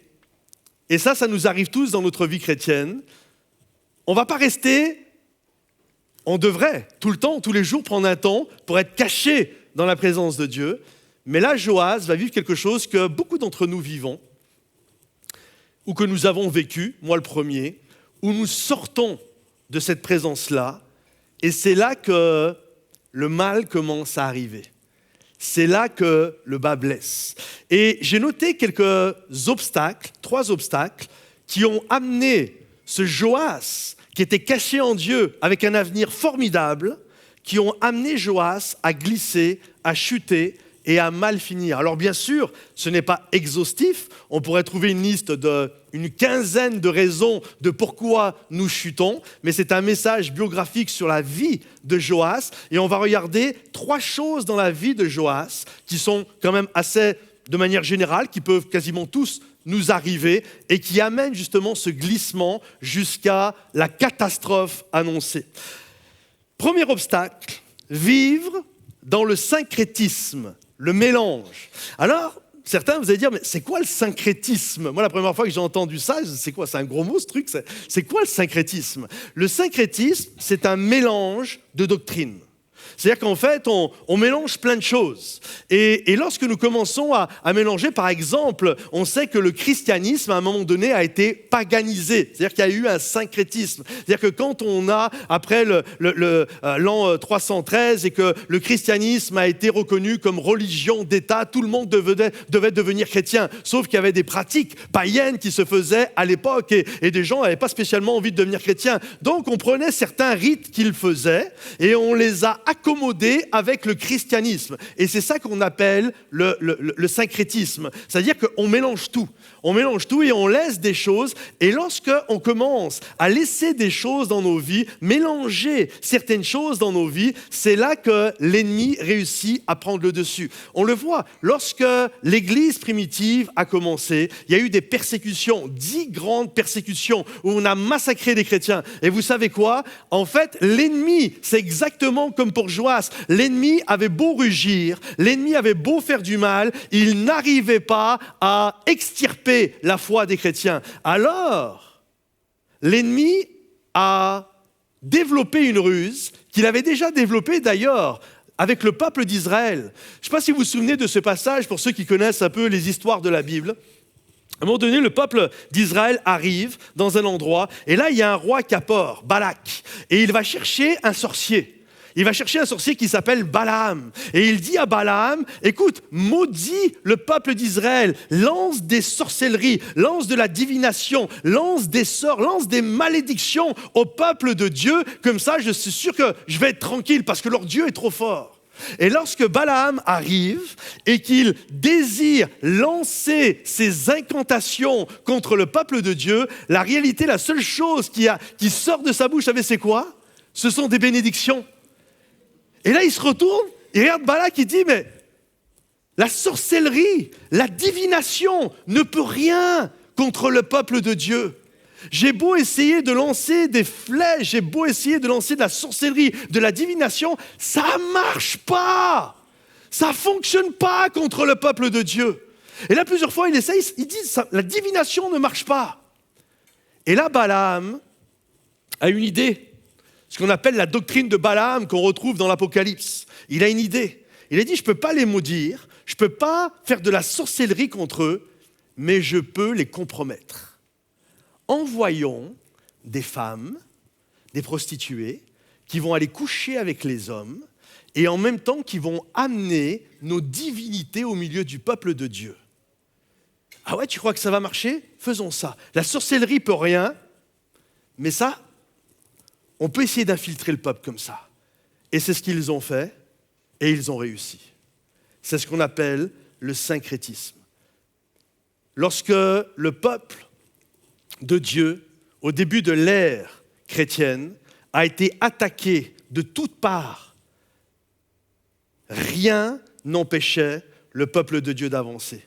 Speaker 4: et ça nous arrive tous dans notre vie chrétienne, on ne va pas rester, on devrait tout le temps, tous les jours, prendre un temps pour être caché dans la présence de Dieu. Mais là, Joas va vivre quelque chose que beaucoup d'entre nous vivons, ou que nous avons vécu, moi le premier, où nous sortons de cette présence-là, et c'est là que le mal commence à arriver. C'est là que le bas blesse. Et j'ai noté quelques obstacles, 3 obstacles, qui ont amené ce Joas, qui était caché en Dieu, avec un avenir formidable, qui ont amené Joas à glisser, à chuter, et à mal finir. Alors bien sûr, ce n'est pas exhaustif, on pourrait trouver une liste d'une quinzaine de raisons de pourquoi nous chutons, mais c'est un message biographique sur la vie de Joas, et on va regarder 3 choses dans la vie de Joas, qui sont quand même assez, de manière générale, qui peuvent quasiment tous nous arriver, et qui amènent justement ce glissement jusqu'à la catastrophe annoncée. Premier obstacle, vivre dans le syncrétisme, le mélange. Alors, certains vous allez dire, mais c'est quoi le syncrétisme ? Moi, la première fois que j'ai entendu ça, c'est quoi ? C'est un gros mot ce truc ? C'est quoi le syncrétisme ? Le syncrétisme, c'est un mélange de doctrines. C'est-à-dire qu'en fait, on mélange plein de choses. Et lorsque nous commençons à mélanger, par exemple, on sait que le christianisme, à un moment donné, a été paganisé. C'est-à-dire qu'il y a eu un syncrétisme. C'est-à-dire que quand on a, après l'an 313, et que le christianisme a été reconnu comme religion d'État, tout le monde devait devenir chrétien. Sauf qu'il y avait des pratiques païennes qui se faisaient à l'époque, et des gens n'avaient pas spécialement envie de devenir chrétiens. Donc, on prenait certains rites qu'ils faisaient, et on les a accommodé avec le christianisme. Et c'est ça qu'on appelle le syncrétisme. C'est-à-dire qu'on mélange tout. On mélange tout et on laisse des choses. Et lorsqu'on commence à laisser des choses dans nos vies, mélanger certaines choses dans nos vies, c'est là que l'ennemi réussit à prendre le dessus. On le voit, lorsque l'Église primitive a commencé, il y a eu des persécutions, 10 grandes persécutions, où on a massacré des chrétiens. Et vous savez quoi ? En fait, l'ennemi, c'est exactement comme pour Joas. L'ennemi avait beau rugir, l'ennemi avait beau faire du mal, il n'arrivait pas à extirper la foi des chrétiens. Alors, l'ennemi a développé une ruse qu'il avait déjà développée d'ailleurs avec le peuple d'Israël. Je ne sais pas si vous vous souvenez de ce passage, pour ceux qui connaissent un peu les histoires de la Bible. À un moment donné, le peuple d'Israël arrive dans un endroit, et là, il y a un roi Kapor, Balak, et il va chercher un sorcier. Il va chercher un sorcier qui s'appelle Balaam. Et il dit à Balaam, écoute, maudis le peuple d'Israël, lance des sorcelleries, lance de la divination, lance des sorts, lance des malédictions au peuple de Dieu. Comme ça, je suis sûr que je vais être tranquille parce que leur Dieu est trop fort. Et lorsque Balaam arrive et qu'il désire lancer ses incantations contre le peuple de Dieu, la réalité, la seule chose qui sort de sa bouche, vous savez c'est quoi ? Ce sont des bénédictions. Et là, il se retourne, il regarde Balak, il dit, mais la sorcellerie, la divination ne peut rien contre le peuple de Dieu. J'ai beau essayer de lancer des flèches, j'ai beau essayer de lancer de la sorcellerie, de la divination, ça ne marche pas. Ça ne fonctionne pas contre le peuple de Dieu. Et là, plusieurs fois, il essaye, il dit, la divination ne marche pas. Et là, Balaam a une idée. ce qu'on appelle la doctrine de Balaam qu'on retrouve dans l'Apocalypse. Il a une idée. Il a dit, je ne peux pas les maudire, je ne peux pas faire de la sorcellerie contre eux, mais je peux les compromettre. Envoyons des femmes, des prostituées, qui vont aller coucher avec les hommes et en même temps qui vont amener nos divinités au milieu du peuple de Dieu. Ah ouais, tu crois que ça va marcher? Faisons ça. La sorcellerie peut rien, mais ça, on peut essayer d'infiltrer le peuple comme ça. Et c'est ce qu'ils ont fait, et ils ont réussi. C'est ce qu'on appelle le syncrétisme. Lorsque le peuple de Dieu, au début de l'ère chrétienne, a été attaqué de toutes parts, rien n'empêchait le peuple de Dieu d'avancer.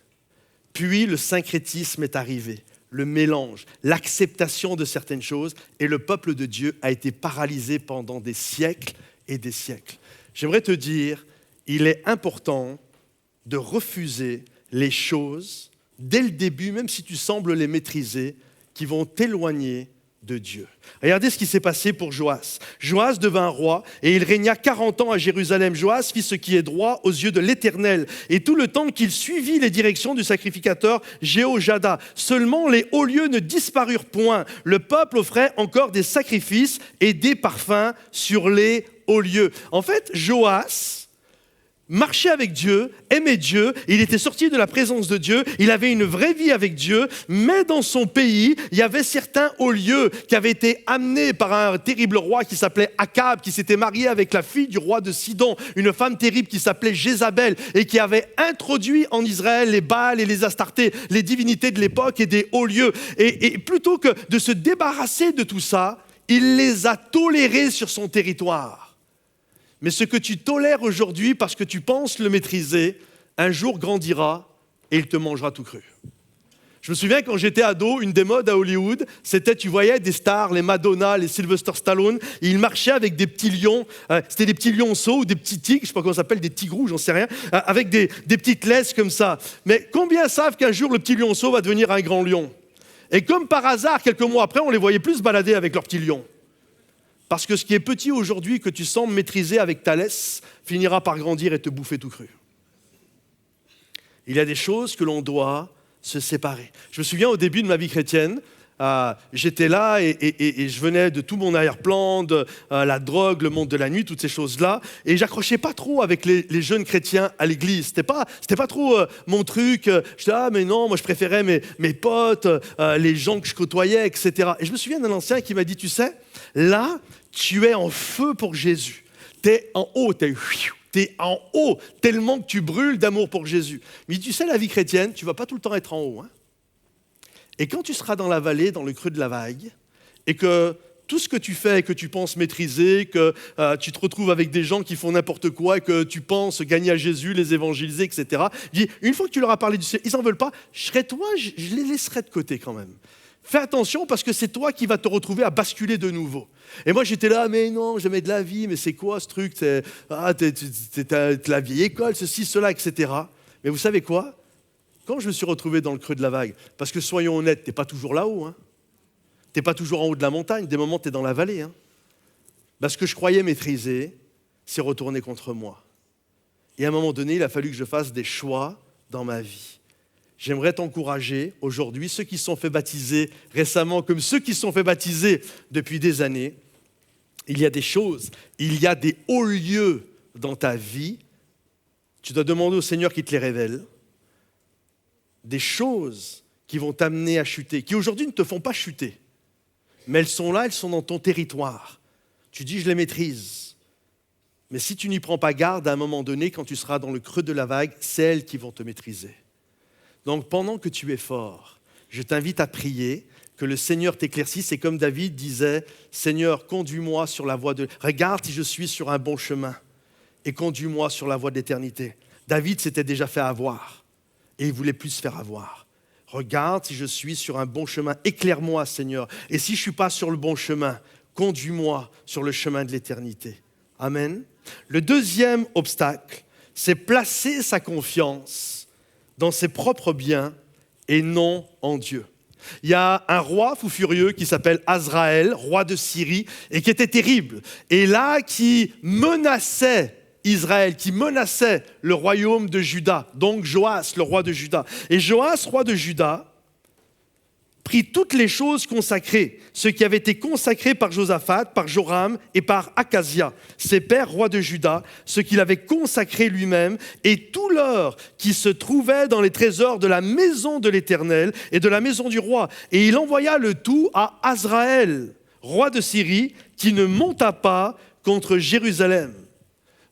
Speaker 4: Puis le syncrétisme est arrivé, le mélange, l'acceptation de certaines choses, et le peuple de Dieu a été paralysé pendant des siècles et des siècles. J'aimerais te dire, il est important de refuser les choses dès le début, même si tu sembles les maîtriser, qui vont t'éloigner de Dieu. Regardez ce qui s'est passé pour Joas. Joas devint roi et il régna 40 ans à Jérusalem. Joas fit ce qui est droit aux yeux de l'Éternel et tout le temps qu'il suivit les directions du sacrificateur Jéhojada. Seulement les hauts lieux ne disparurent point. Le peuple offrait encore des sacrifices et des parfums sur les hauts lieux. En fait, Joas marchait avec Dieu, aimait Dieu, il était sorti de la présence de Dieu, il avait une vraie vie avec Dieu, mais dans son pays, il y avait certains hauts lieux qui avaient été amenés par un terrible roi qui s'appelait Akab, qui s'était marié avec la fille du roi de Sidon, une femme terrible qui s'appelait Jézabel, et qui avait introduit en Israël les Baals et les Astartés, les divinités de l'époque et des hauts lieux. Et plutôt que de se débarrasser de tout ça, il les a tolérés sur son territoire. Mais ce que tu tolères aujourd'hui parce que tu penses le maîtriser, un jour grandira et il te mangera tout cru. Je me souviens quand j'étais ado, une des modes à Hollywood, c'était, tu voyais des stars, les Madonna, les Sylvester Stallone, et ils marchaient avec des petits lions, c'était des petits lionceaux ou des petits tigres, je ne sais pas comment ça s'appelle, des tigrous, j'en sais rien, avec des petites laisses comme ça. Mais combien savent qu'un jour le petit lionceau va devenir un grand lion? Et comme par hasard, quelques mois après, on les voyait plus se balader avec leurs petits lions. Parce que ce qui est petit aujourd'hui, que tu sembles maîtriser avec ta laisse, finira par grandir et te bouffer tout cru. Il y a des choses que l'on doit se séparer. Je me souviens au début de ma vie chrétienne, j'étais là et je venais de tout mon arrière-plan, de la drogue, le monde de la nuit, toutes ces choses-là, et j'accrochais pas trop avec les jeunes chrétiens à l'église. C'était pas trop mon truc. Je disais, mais non, moi je préférais mes potes, les gens que je côtoyais, etc. Et je me souviens d'un ancien qui m'a dit, tu sais, là, tu es en feu pour Jésus. T'es en haut, t'es en haut, tellement que tu brûles d'amour pour Jésus. Mais tu sais, la vie chrétienne, tu vas pas tout le temps être en haut. Hein? Et quand tu seras dans la vallée, dans le creux de la vague, et que tout ce que tu fais, que tu penses maîtriser, que tu te retrouves avec des gens qui font n'importe quoi, et que tu penses gagner à Jésus, les évangéliser, etc. Dis, une fois que tu leur as parlé du Seigneur, ils n'en veulent pas, je les laisserai de côté quand même. Fais attention parce que c'est toi qui vas te retrouver à basculer de nouveau. Et moi j'étais là, mais non, jamais de la vie, mais c'est quoi ce truc? T'es la vieille école, ceci, cela, etc. Mais vous savez quoi? Quand je me suis retrouvé dans le creux de la vague, parce que soyons honnêtes, t'es pas toujours là-haut, hein. T'es pas toujours en haut de la montagne, des moments t'es dans la vallée. Hein. Ce que je croyais maîtriser, c'est retourné contre moi. Et à un moment donné, il a fallu que je fasse des choix dans ma vie. J'aimerais t'encourager aujourd'hui, ceux qui se sont fait baptiser récemment, comme ceux qui se sont fait baptiser depuis des années, il y a des choses, il y a des hauts lieux dans ta vie, tu dois demander au Seigneur qu'il te les révèle, des choses qui vont t'amener à chuter, qui aujourd'hui ne te font pas chuter, mais elles sont là, elles sont dans ton territoire. Tu dis, je les maîtrise. Mais si tu n'y prends pas garde, à un moment donné, quand tu seras dans le creux de la vague, c'est elles qui vont te maîtriser. Donc, pendant que tu es fort, je t'invite à prier, que le Seigneur t'éclaircisse. Et comme David disait, Seigneur, conduis-moi sur la voie de... Regarde si je suis sur un bon chemin et conduis-moi sur la voie de l'éternité. David s'était déjà fait avoir et il voulait plus se faire avoir. Regarde si je suis sur un bon chemin, éclaire-moi, Seigneur. Et si je ne suis pas sur le bon chemin, conduis-moi sur le chemin de l'éternité. Amen. Le deuxième obstacle, c'est placer sa confiance dans ses propres biens et non en Dieu. Il y a un roi fou furieux qui s'appelle Azraël, roi de Syrie, et qui était terrible. Et là, qui menaçait Israël, qui menaçait le royaume de Juda, donc Joas, le roi de Juda. Et Joas, roi de Juda, prit toutes les choses consacrées, ce qui avait été consacré par Josaphat, par Joram et par Akazia, ses pères rois de Juda, ce qu'il avait consacré lui-même, et tout l'or qui se trouvait dans les trésors de la maison de l'Éternel et de la maison du roi. Et il envoya le tout à Azraël, roi de Syrie, qui ne monta pas contre Jérusalem.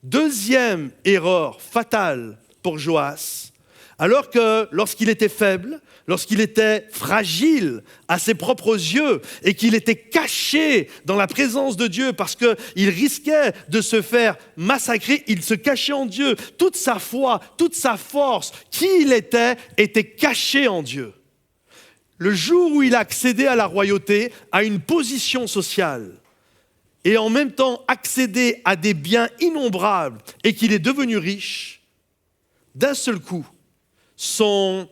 Speaker 4: Deuxième erreur fatale pour Joas, alors que lorsqu'il était faible, lorsqu'il était fragile à ses propres yeux et qu'il était caché dans la présence de Dieu parce qu'il risquait de se faire massacrer, il se cachait en Dieu. Toute sa foi, toute sa force, qui il était caché en Dieu. Le jour où il a accédé à la royauté, à une position sociale, et en même temps accédé à des biens innombrables et qu'il est devenu riche, d'un seul coup, son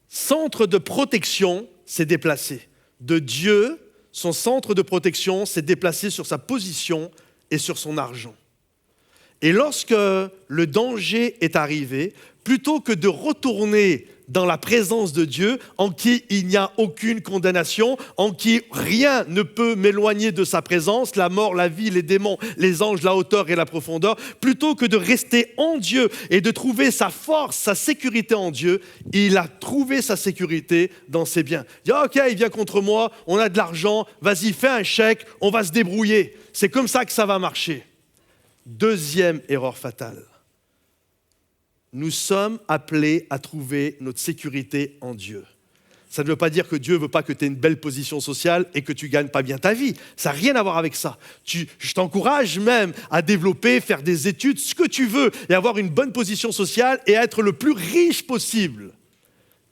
Speaker 4: centre de protection s'est déplacé. De Dieu, son centre de protection s'est déplacé sur sa position et sur son argent. Et lorsque le danger est arrivé, plutôt que de retourner dans la présence de Dieu, en qui il n'y a aucune condamnation, en qui rien ne peut m'éloigner de sa présence, la mort, la vie, les démons, les anges, la hauteur et la profondeur, plutôt que de rester en Dieu et de trouver sa force, sa sécurité en Dieu, il a trouvé sa sécurité dans ses biens. Il dit, ok, il vient contre moi, on a de l'argent, vas-y, fais un chèque, on va se débrouiller. C'est comme ça que ça va marcher. Deuxième erreur fatale. Nous sommes appelés à trouver notre sécurité en Dieu. Ça ne veut pas dire que Dieu ne veut pas que tu aies une belle position sociale et que tu ne gagnes pas bien ta vie. Ça n'a rien à voir avec ça. Je t'encourage même à développer, faire des études, ce que tu veux, et avoir une bonne position sociale et être le plus riche possible.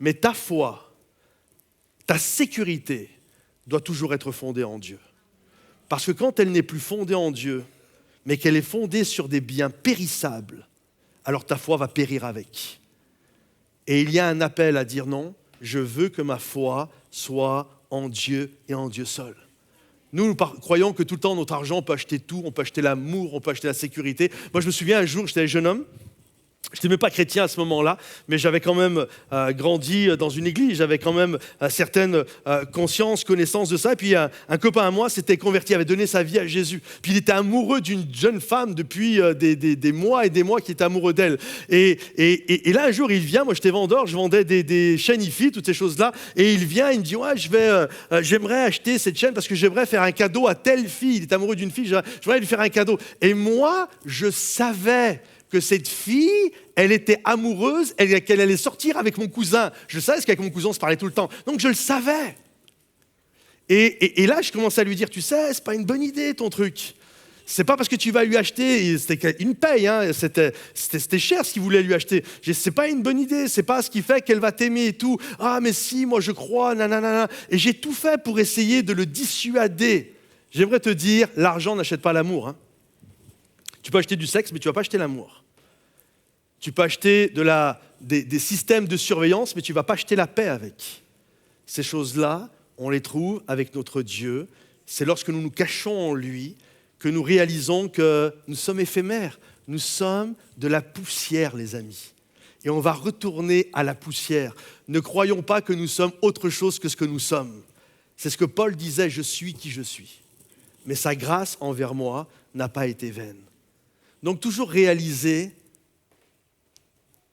Speaker 4: Mais ta foi, ta sécurité doit toujours être fondée en Dieu. Parce que quand elle n'est plus fondée en Dieu, mais qu'elle est fondée sur des biens périssables, alors ta foi va périr avec. Et il y a un appel à dire non, je veux que ma foi soit en Dieu et en Dieu seul. Nous croyons que tout le temps, notre argent, on peut acheter tout, on peut acheter l'amour, on peut acheter la sécurité. Moi, je me souviens un jour, j'étais un jeune homme, je n'étais même pas chrétien à ce moment-là, mais j'avais quand même grandi dans une église, j'avais quand même certaines consciences, connaissances de ça. Et puis un copain à moi s'était converti, avait donné sa vie à Jésus. Puis il était amoureux d'une jeune femme depuis des mois et des mois qui était amoureux d'elle. Et là, un jour, il vient, moi j'étais vendeur, je vendais des chaînes IFI, toutes ces choses-là. Et il vient, il me dit, ouais, j'aimerais acheter cette chaîne parce que j'aimerais faire un cadeau à telle fille. Il est amoureux d'une fille, j'aimerais lui faire un cadeau. Et moi, je savais que cette fille, elle était amoureuse, qu'elle allait sortir avec mon cousin. Je savais, parce qu'avec mon cousin, on se parlait tout le temps. Donc, je le savais. Et là, je commençais à lui dire, tu sais, c'est pas une bonne idée, ton truc. C'est pas parce que tu vas lui acheter, c'était une paye, hein, c'était cher ce qu'il voulait lui acheter. C'est pas une bonne idée, c'est pas ce qui fait qu'elle va t'aimer et tout. Ah, mais si, moi je crois, nanana. Et j'ai tout fait pour essayer de le dissuader. J'aimerais te dire, l'argent n'achète pas l'amour, hein. Tu peux acheter du sexe, mais tu ne vas pas acheter l'amour. Tu peux acheter des systèmes de surveillance, mais tu ne vas pas acheter la paix avec. Ces choses-là, on les trouve avec notre Dieu. C'est lorsque nous nous cachons en lui que nous réalisons que nous sommes éphémères. Nous sommes de la poussière, les amis. Et on va retourner à la poussière. Ne croyons pas que nous sommes autre chose que ce que nous sommes. C'est ce que Paul disait, je suis qui je suis. Mais sa grâce envers moi n'a pas été vaine. Donc toujours réaliser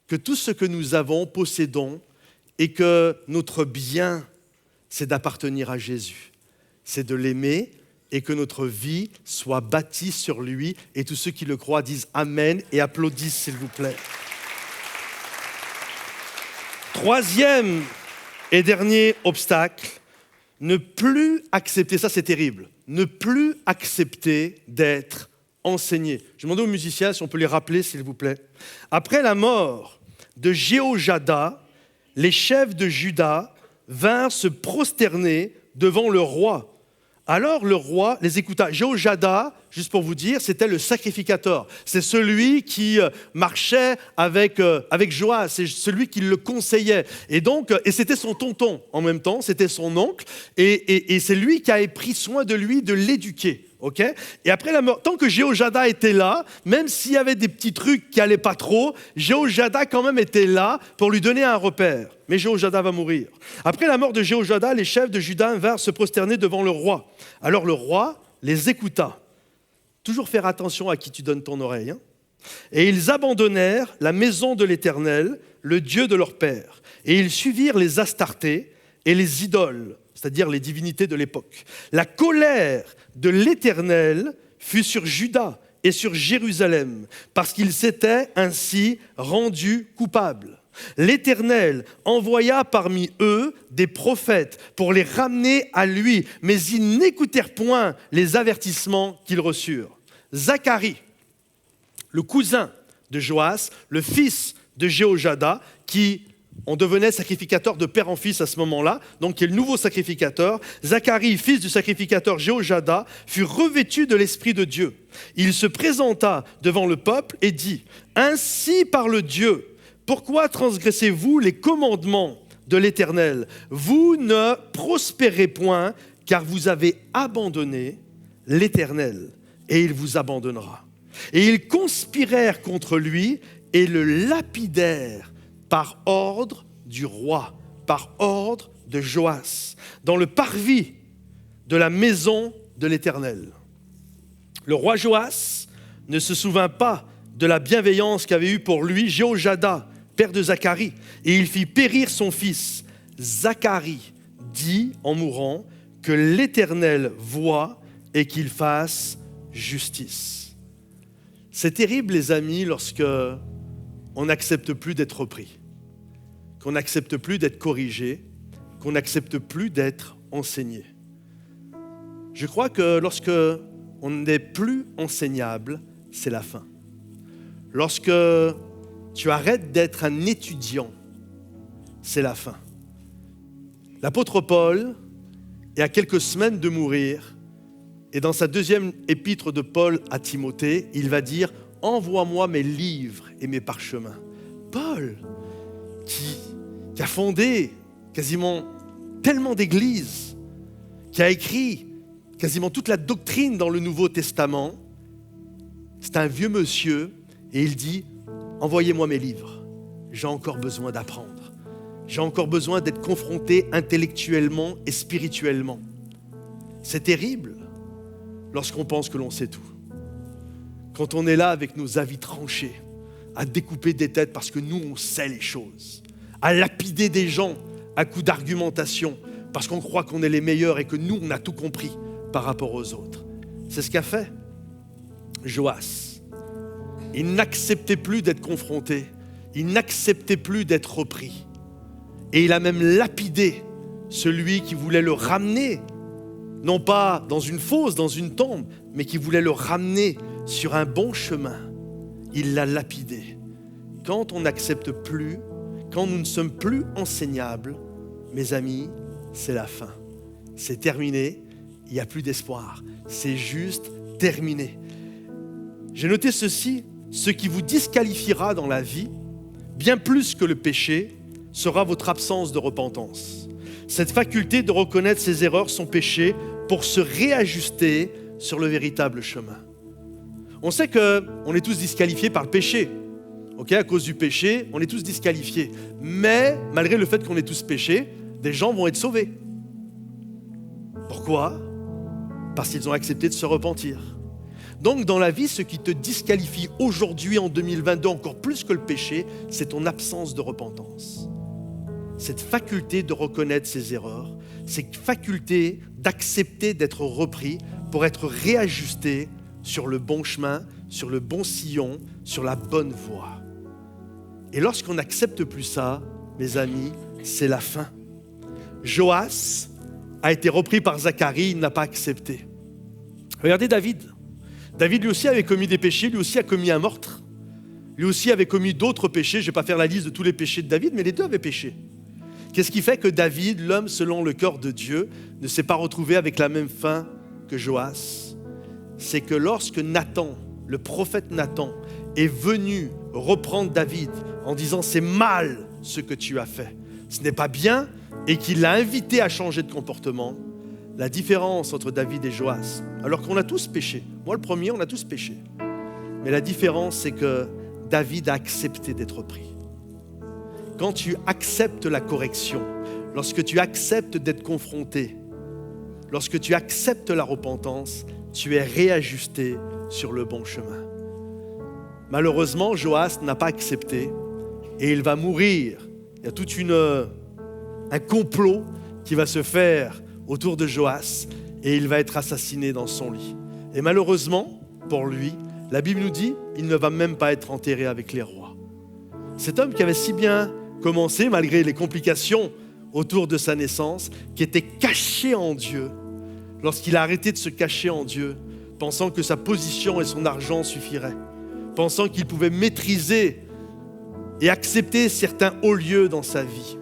Speaker 4: que tout ce que nous avons, possédons, et que notre bien, c'est d'appartenir à Jésus. C'est de l'aimer et que notre vie soit bâtie sur lui. Et tous ceux qui le croient disent Amen et applaudissent, s'il vous plaît. Troisième et dernier obstacle, ne plus accepter, ça c'est terrible, ne plus accepter d'être enseigné. Je demandais aux musiciens si on peut les rappeler, s'il vous plaît. Après la mort de Jéhojada, les chefs de Juda vinrent se prosterner devant le roi, Alors le roi les écouta. Jéhojada, juste pour vous dire, c'était le sacrificateur. C'est celui qui marchait avec Joas, c'est celui qui le conseillait. Et c'était son tonton en même temps, c'était son oncle. Et c'est lui qui avait pris soin de lui, de l'éduquer. Okay, et après la mort, tant que Jéhojada était là, même s'il y avait des petits trucs qui n'allaient pas trop, Jéhojada quand même était là pour lui donner un repère. Mais Jéhojada va mourir. Après la mort de Jéhojada, les chefs de Juda vinrent se prosterner devant le roi. Alors le roi les écouta. Toujours faire attention à qui tu donnes ton oreille. Hein. Et ils abandonnèrent la maison de l'Éternel, le Dieu de leur père. Et ils suivirent les Astartés et les idoles, c'est-à-dire les divinités de l'époque. La colère de l'Éternel fut sur Juda et sur Jérusalem, parce qu'ils s'étaient ainsi rendus coupables. L'Éternel envoya parmi eux des prophètes pour les ramener à lui, mais ils n'écoutèrent point les avertissements qu'ils reçurent. Zacharie, le cousin de Joas, le fils de Jéhojada, on devenait sacrificateur de père en fils à ce moment-là, donc qui est le nouveau sacrificateur. Zacharie, fils du sacrificateur Jéhojada, fut revêtu de l'Esprit de Dieu. Il se présenta devant le peuple et dit « Ainsi parle Dieu, pourquoi transgressez-vous les commandements de l'Éternel? Vous ne prospérez point, car vous avez abandonné l'Éternel, et il vous abandonnera. » Et ils conspirèrent contre lui et le lapidèrent par ordre du roi, par ordre de Joas, dans le parvis de la maison de l'Éternel. Le roi Joas ne se souvint pas de la bienveillance qu'avait eue pour lui Jéhojada, père de Zacharie, et il fit périr son fils. Zacharie dit en mourant que l'Éternel voit et qu'il fasse justice. C'est terrible, les amis, lorsque on n'accepte plus d'être repris, qu'on n'accepte plus d'être corrigé, qu'on n'accepte plus d'être enseigné. Je crois que lorsque on n'est plus enseignable, c'est la fin. Lorsque tu arrêtes d'être un étudiant, c'est la fin. L'apôtre Paul est à quelques semaines de mourir, et dans sa deuxième épître de Paul à Timothée, il va dire « Envoie-moi mes livres et mes parchemins ». Paul, qui a fondé quasiment tellement d'églises, qui a écrit quasiment toute la doctrine dans le Nouveau Testament, c'est un vieux monsieur et il dit « Envoyez-moi mes livres, j'ai encore besoin d'apprendre, j'ai encore besoin d'être confronté intellectuellement et spirituellement. » C'est terrible lorsqu'on pense que l'on sait tout. Quand on est là avec nos avis tranchés, à découper des têtes parce que nous, on sait les choses, à lapider des gens à coups d'argumentation parce qu'on croit qu'on est les meilleurs et que nous, on a tout compris par rapport aux autres. C'est ce qu'a fait Joas. Il n'acceptait plus d'être confronté, il n'acceptait plus d'être repris. Et il a même lapidé celui qui voulait le ramener, non pas dans une fosse, dans une tombe, mais qui voulait le ramener sur un bon chemin. Il l'a lapidé. Quand on n'accepte plus, quand nous ne sommes plus enseignables, mes amis, c'est la fin. C'est terminé, il n'y a plus d'espoir. C'est juste terminé. J'ai noté ceci, ce qui vous disqualifiera dans la vie, bien plus que le péché, sera votre absence de repentance. Cette faculté de reconnaître ses erreurs, son péché, pour se réajuster sur le véritable chemin. On sait qu'on est tous disqualifiés par le péché. Okay, à cause du péché, on est tous disqualifiés. Mais, malgré le fait qu'on est tous péchés, des gens vont être sauvés. Pourquoi? Parce qu'ils ont accepté de se repentir. Donc, dans la vie, ce qui te disqualifie aujourd'hui, en 2022, encore plus que le péché, c'est ton absence de repentance. Cette faculté de reconnaître ses erreurs, cette faculté d'accepter d'être repris pour être réajusté sur le bon chemin, sur le bon sillon, sur la bonne voie. Et lorsqu'on n'accepte plus ça, mes amis, c'est la fin. Joas a été repris par Zacharie, il n'a pas accepté. Regardez David. David lui aussi avait commis des péchés, lui aussi a commis un meurtre. Lui aussi avait commis d'autres péchés. Je ne vais pas faire la liste de tous les péchés de David, mais les deux avaient péché. Qu'est-ce qui fait que David, l'homme selon le cœur de Dieu, ne s'est pas retrouvé avec la même fin que Joas, c'est que lorsque Nathan, le prophète Nathan, est venu reprendre David en disant « c'est mal ce que tu as fait, ce n'est pas bien » et qu'il l'a invité à changer de comportement, la différence entre David et Joas, alors qu'on a tous péché, moi le premier, on a tous péché, mais la différence c'est que David a accepté d'être pris. Quand tu acceptes la correction, lorsque tu acceptes d'être confronté, lorsque tu acceptes la repentance, tu es réajusté sur le bon chemin. Malheureusement, Joas n'a pas accepté et il va mourir. Il y a tout un complot qui va se faire autour de Joas et il va être assassiné dans son lit. Et malheureusement, pour lui, la Bible nous dit qu'il ne va même pas être enterré avec les rois. Cet homme qui avait si bien commencé, malgré les complications autour de sa naissance, qui était caché en Dieu, lorsqu'il a arrêté de se cacher en Dieu, pensant que sa position et son argent suffiraient, pensant qu'il pouvait maîtriser et accepter certains hauts lieux dans sa vie,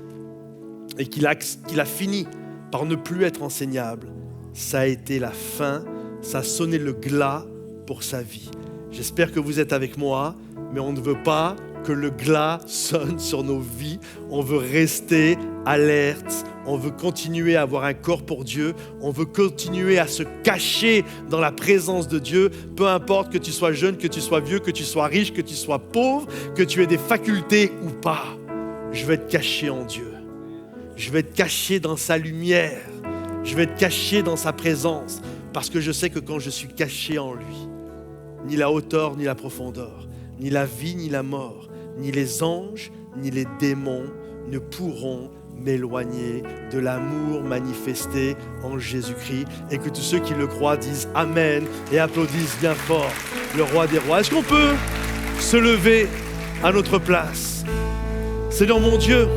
Speaker 4: et qu'il a fini par ne plus être enseignable, ça a été la fin, ça a sonné le glas pour sa vie. J'espère que vous êtes avec moi, mais on ne veut pas que le glas sonne sur nos vies. On veut rester alerte, on veut continuer à avoir un corps pour Dieu, on veut continuer à se cacher dans la présence de Dieu, peu importe que tu sois jeune, que tu sois vieux, que tu sois riche, que tu sois pauvre, que tu aies des facultés ou pas. Je vais être caché en Dieu. Je vais être caché dans sa lumière. Je vais être caché dans sa présence, parce que je sais que quand je suis caché en lui, ni la hauteur, ni la profondeur, ni la vie, ni la mort, ni les anges, ni les démons ne pourront m'éloigner de l'amour manifesté en Jésus-Christ, et que tous ceux qui le croient disent Amen et applaudissent bien fort le roi des rois. Est-ce qu'on peut se lever à notre place? Seigneur mon Dieu,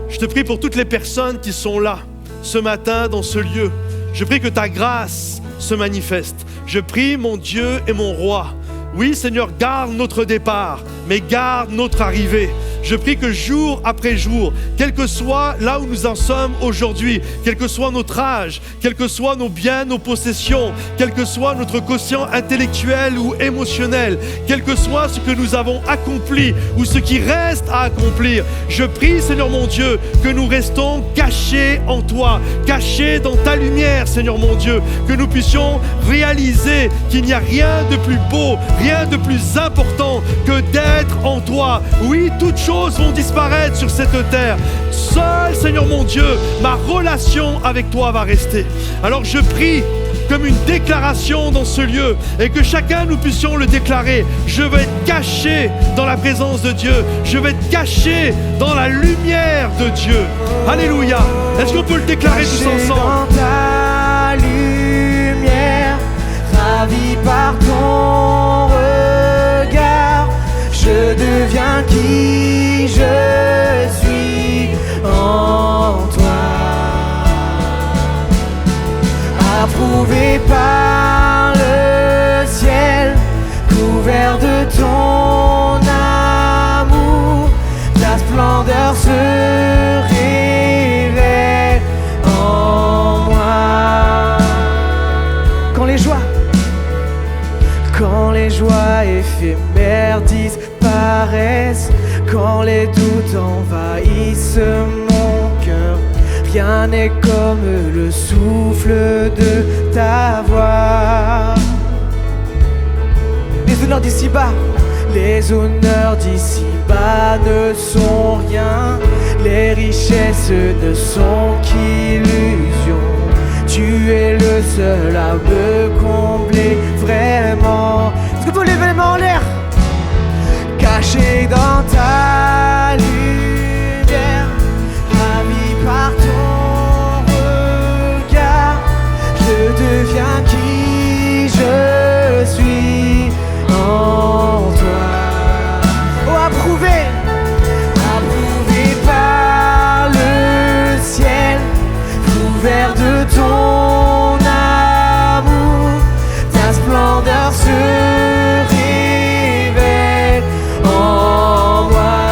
Speaker 4: je te prie pour toutes les personnes qui sont là ce matin dans ce lieu. Je prie que ta grâce se manifeste. Je prie, mon Dieu et mon roi, oui Seigneur, garde notre départ, mais garde notre arrivée. Je prie que jour après jour, quel que soit là où nous en sommes aujourd'hui, quel que soit notre âge, quels que soient nos biens, nos possessions, quel que soit notre quotient intellectuel ou émotionnel, quel que soit ce que nous avons accompli ou ce qui reste à accomplir, je prie Seigneur mon Dieu que nous restons cachés en toi, cachés dans ta lumière Seigneur mon Dieu, que nous puissions réaliser qu'il n'y a rien de plus beau, rien de plus important que d'être en toi. Oui, toutes choses vont disparaître sur cette terre. Seul, Seigneur mon Dieu, ma relation avec toi va rester. Alors je prie comme une déclaration dans ce lieu et que chacun nous puissions le déclarer. Je vais être caché dans la présence de Dieu. Je vais être caché dans la lumière de Dieu. Alléluia. Est-ce qu'on peut le déclarer tous ensemble?
Speaker 3: Dans ta lumière, ravi par ton regard, je deviens qui je suis en toi. Approuvé par le ciel, couvert de ton amour, ta splendeur se révèle en moi. Quand les joies éphémères disparaissent, quand les doutes envahissent mon cœur, rien n'est comme le souffle de ta voix. Les honneurs d'ici-bas, les honneurs d'ici-bas ne sont rien, les richesses ne sont qu'illusions. Tu es le seul à me combler vraiment. Est-ce qu'on peut lever les mains en l'air? Caché dans ta lumière, ravi par ton regard, je deviens qui je suis en toi. Oh, approuvé par le ciel, couvert de ton amour, ta splendeur se révèle en moi.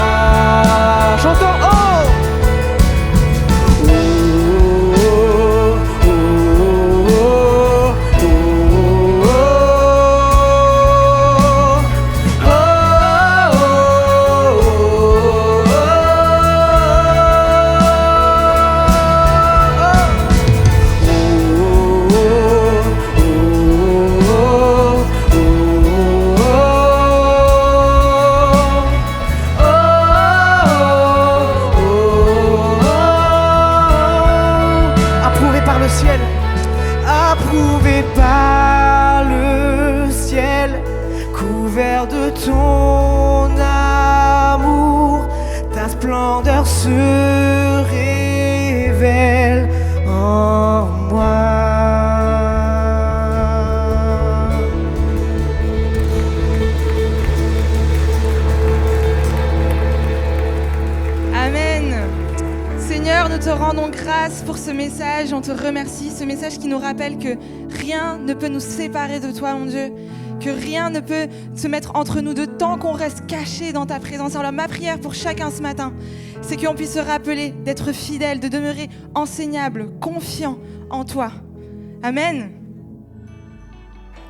Speaker 3: le ciel, approuvé par le ciel, couvert de ton amour, ta splendeur se révèle en moi.
Speaker 2: Seigneur, nous te rendons grâce pour ce message, on te remercie, ce message qui nous rappelle que rien ne peut nous séparer de toi, mon Dieu, que rien ne peut se mettre entre nous de tant qu'on reste caché dans ta présence. Alors ma prière pour chacun ce matin, c'est qu'on puisse se rappeler d'être fidèle, de demeurer enseignable, confiant en toi. Amen.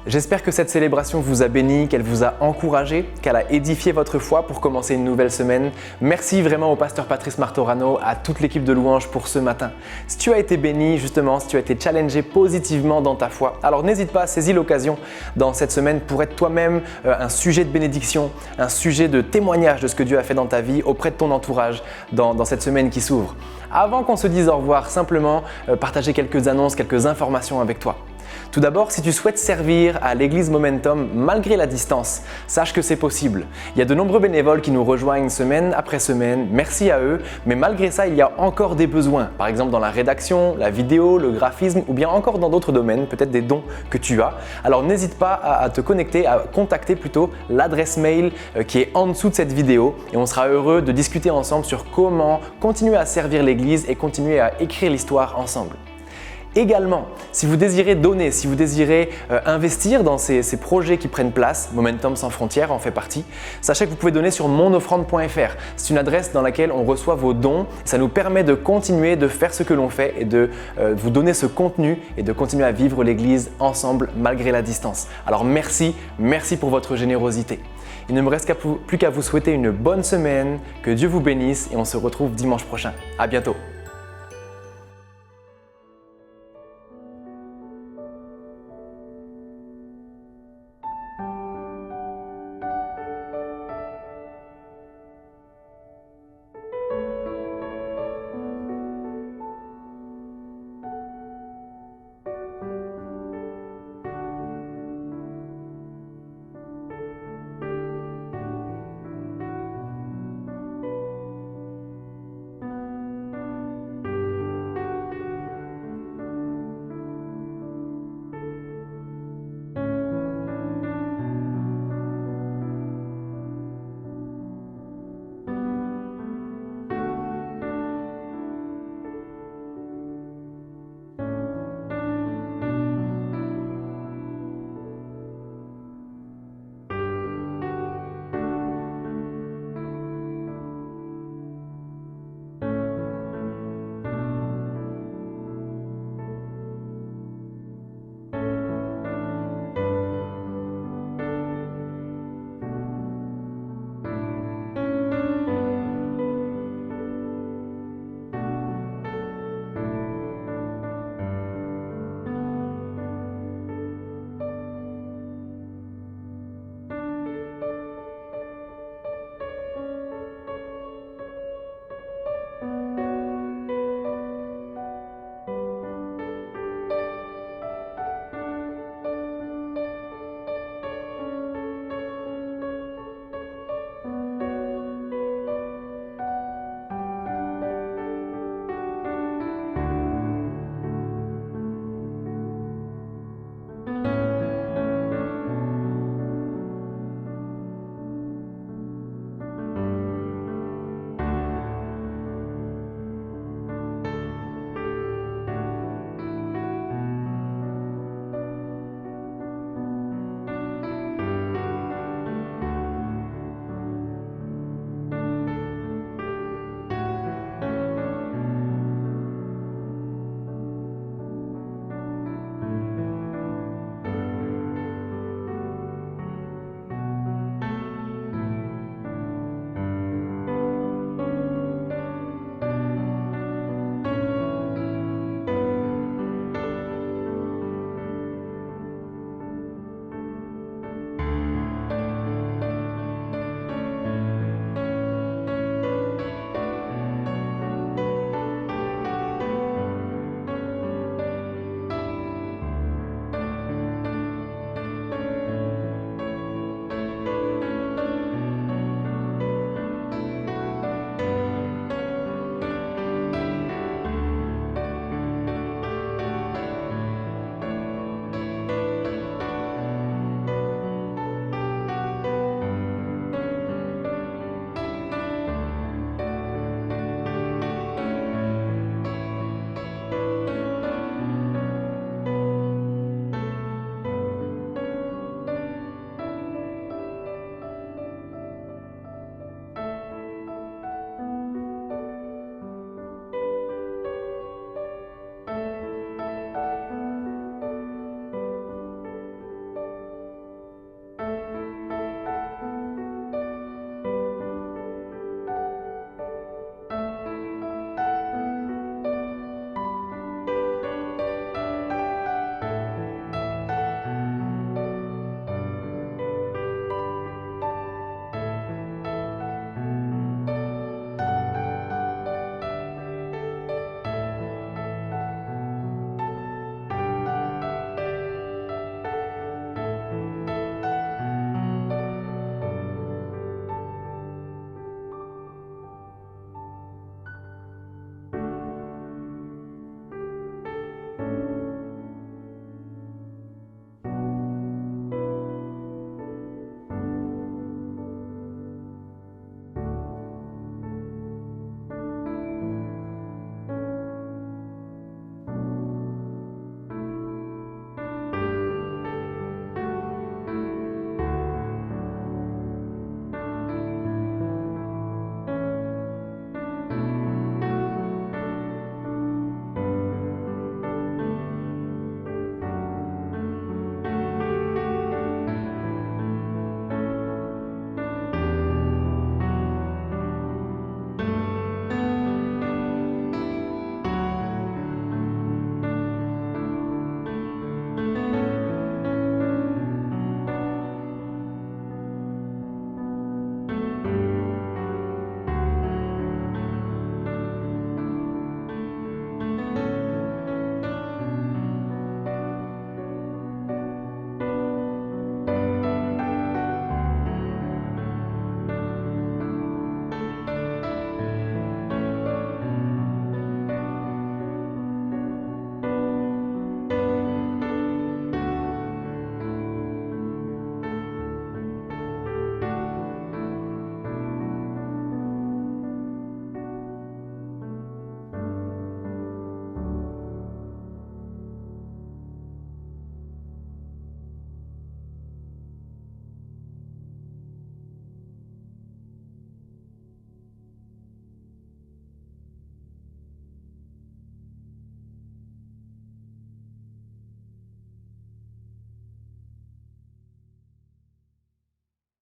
Speaker 1: J'espère que cette célébration vous a béni, qu'elle vous a encouragé, qu'elle a édifié votre foi pour commencer une nouvelle semaine. Merci vraiment au pasteur Patrice Martorano, à toute l'équipe de Louange pour ce matin. Si tu as été béni justement, si tu as été challengé positivement dans ta foi, alors n'hésite pas, saisis l'occasion dans cette semaine pour être toi-même un sujet de bénédiction, un sujet de témoignage de ce que Dieu a fait dans ta vie auprès de ton entourage dans cette semaine qui s'ouvre. Avant qu'on se dise au revoir, simplement partager quelques annonces, quelques informations avec toi. Tout d'abord, si tu souhaites servir à l'église Momentum malgré la distance, sache que c'est possible. Il y a de nombreux bénévoles qui nous rejoignent semaine après semaine, merci à eux, mais malgré ça, il y a encore des besoins. Par exemple dans la rédaction, la vidéo, le graphisme ou bien encore dans d'autres domaines, peut-être des dons que tu as. Alors n'hésite pas à te connecter, à contacter plutôt l'adresse mail qui est en dessous de cette vidéo et on sera heureux de discuter ensemble sur comment continuer à servir l'église et continuer à écrire l'histoire ensemble. Également, si vous désirez donner, si vous désirez investir dans ces projets qui prennent place, Momentum Sans Frontières en fait partie, sachez que vous pouvez donner sur monoffrande.fr. C'est une adresse dans laquelle on reçoit vos dons. Ça nous permet de continuer de faire ce que l'on fait et de vous donner ce contenu et de continuer à vivre l'Église ensemble malgré la distance. Alors merci pour votre générosité. Il ne me reste plus qu'à vous souhaiter une bonne semaine, que Dieu vous bénisse et on se retrouve dimanche prochain. À bientôt.